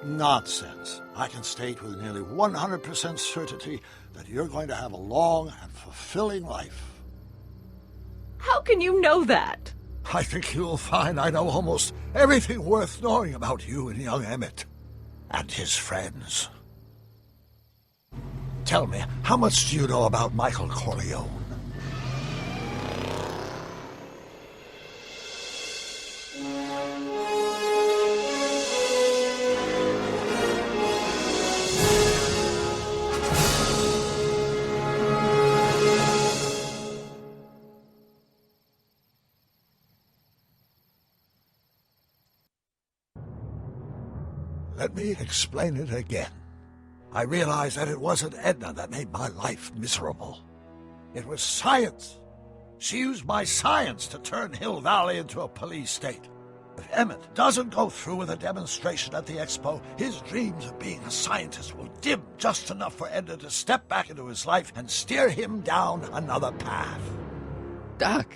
Nonsense. I can state with nearly 100% certainty that you're going to have a long and fulfilling life. How can you know that? I think you'll find I know almost everything worth knowing about you and young Emmett. And his friends. Tell me, how much do you know about Michael Corleone? Let me explain it again. I realized that it wasn't Edna that made my life miserable. It was science. She used my science to turn Hill Valley into a police state. If Emmett doesn't go through with a demonstration at the expo, his dreams of being a scientist will dim just enough for Edna to step back into his life and steer him down another path. Doc,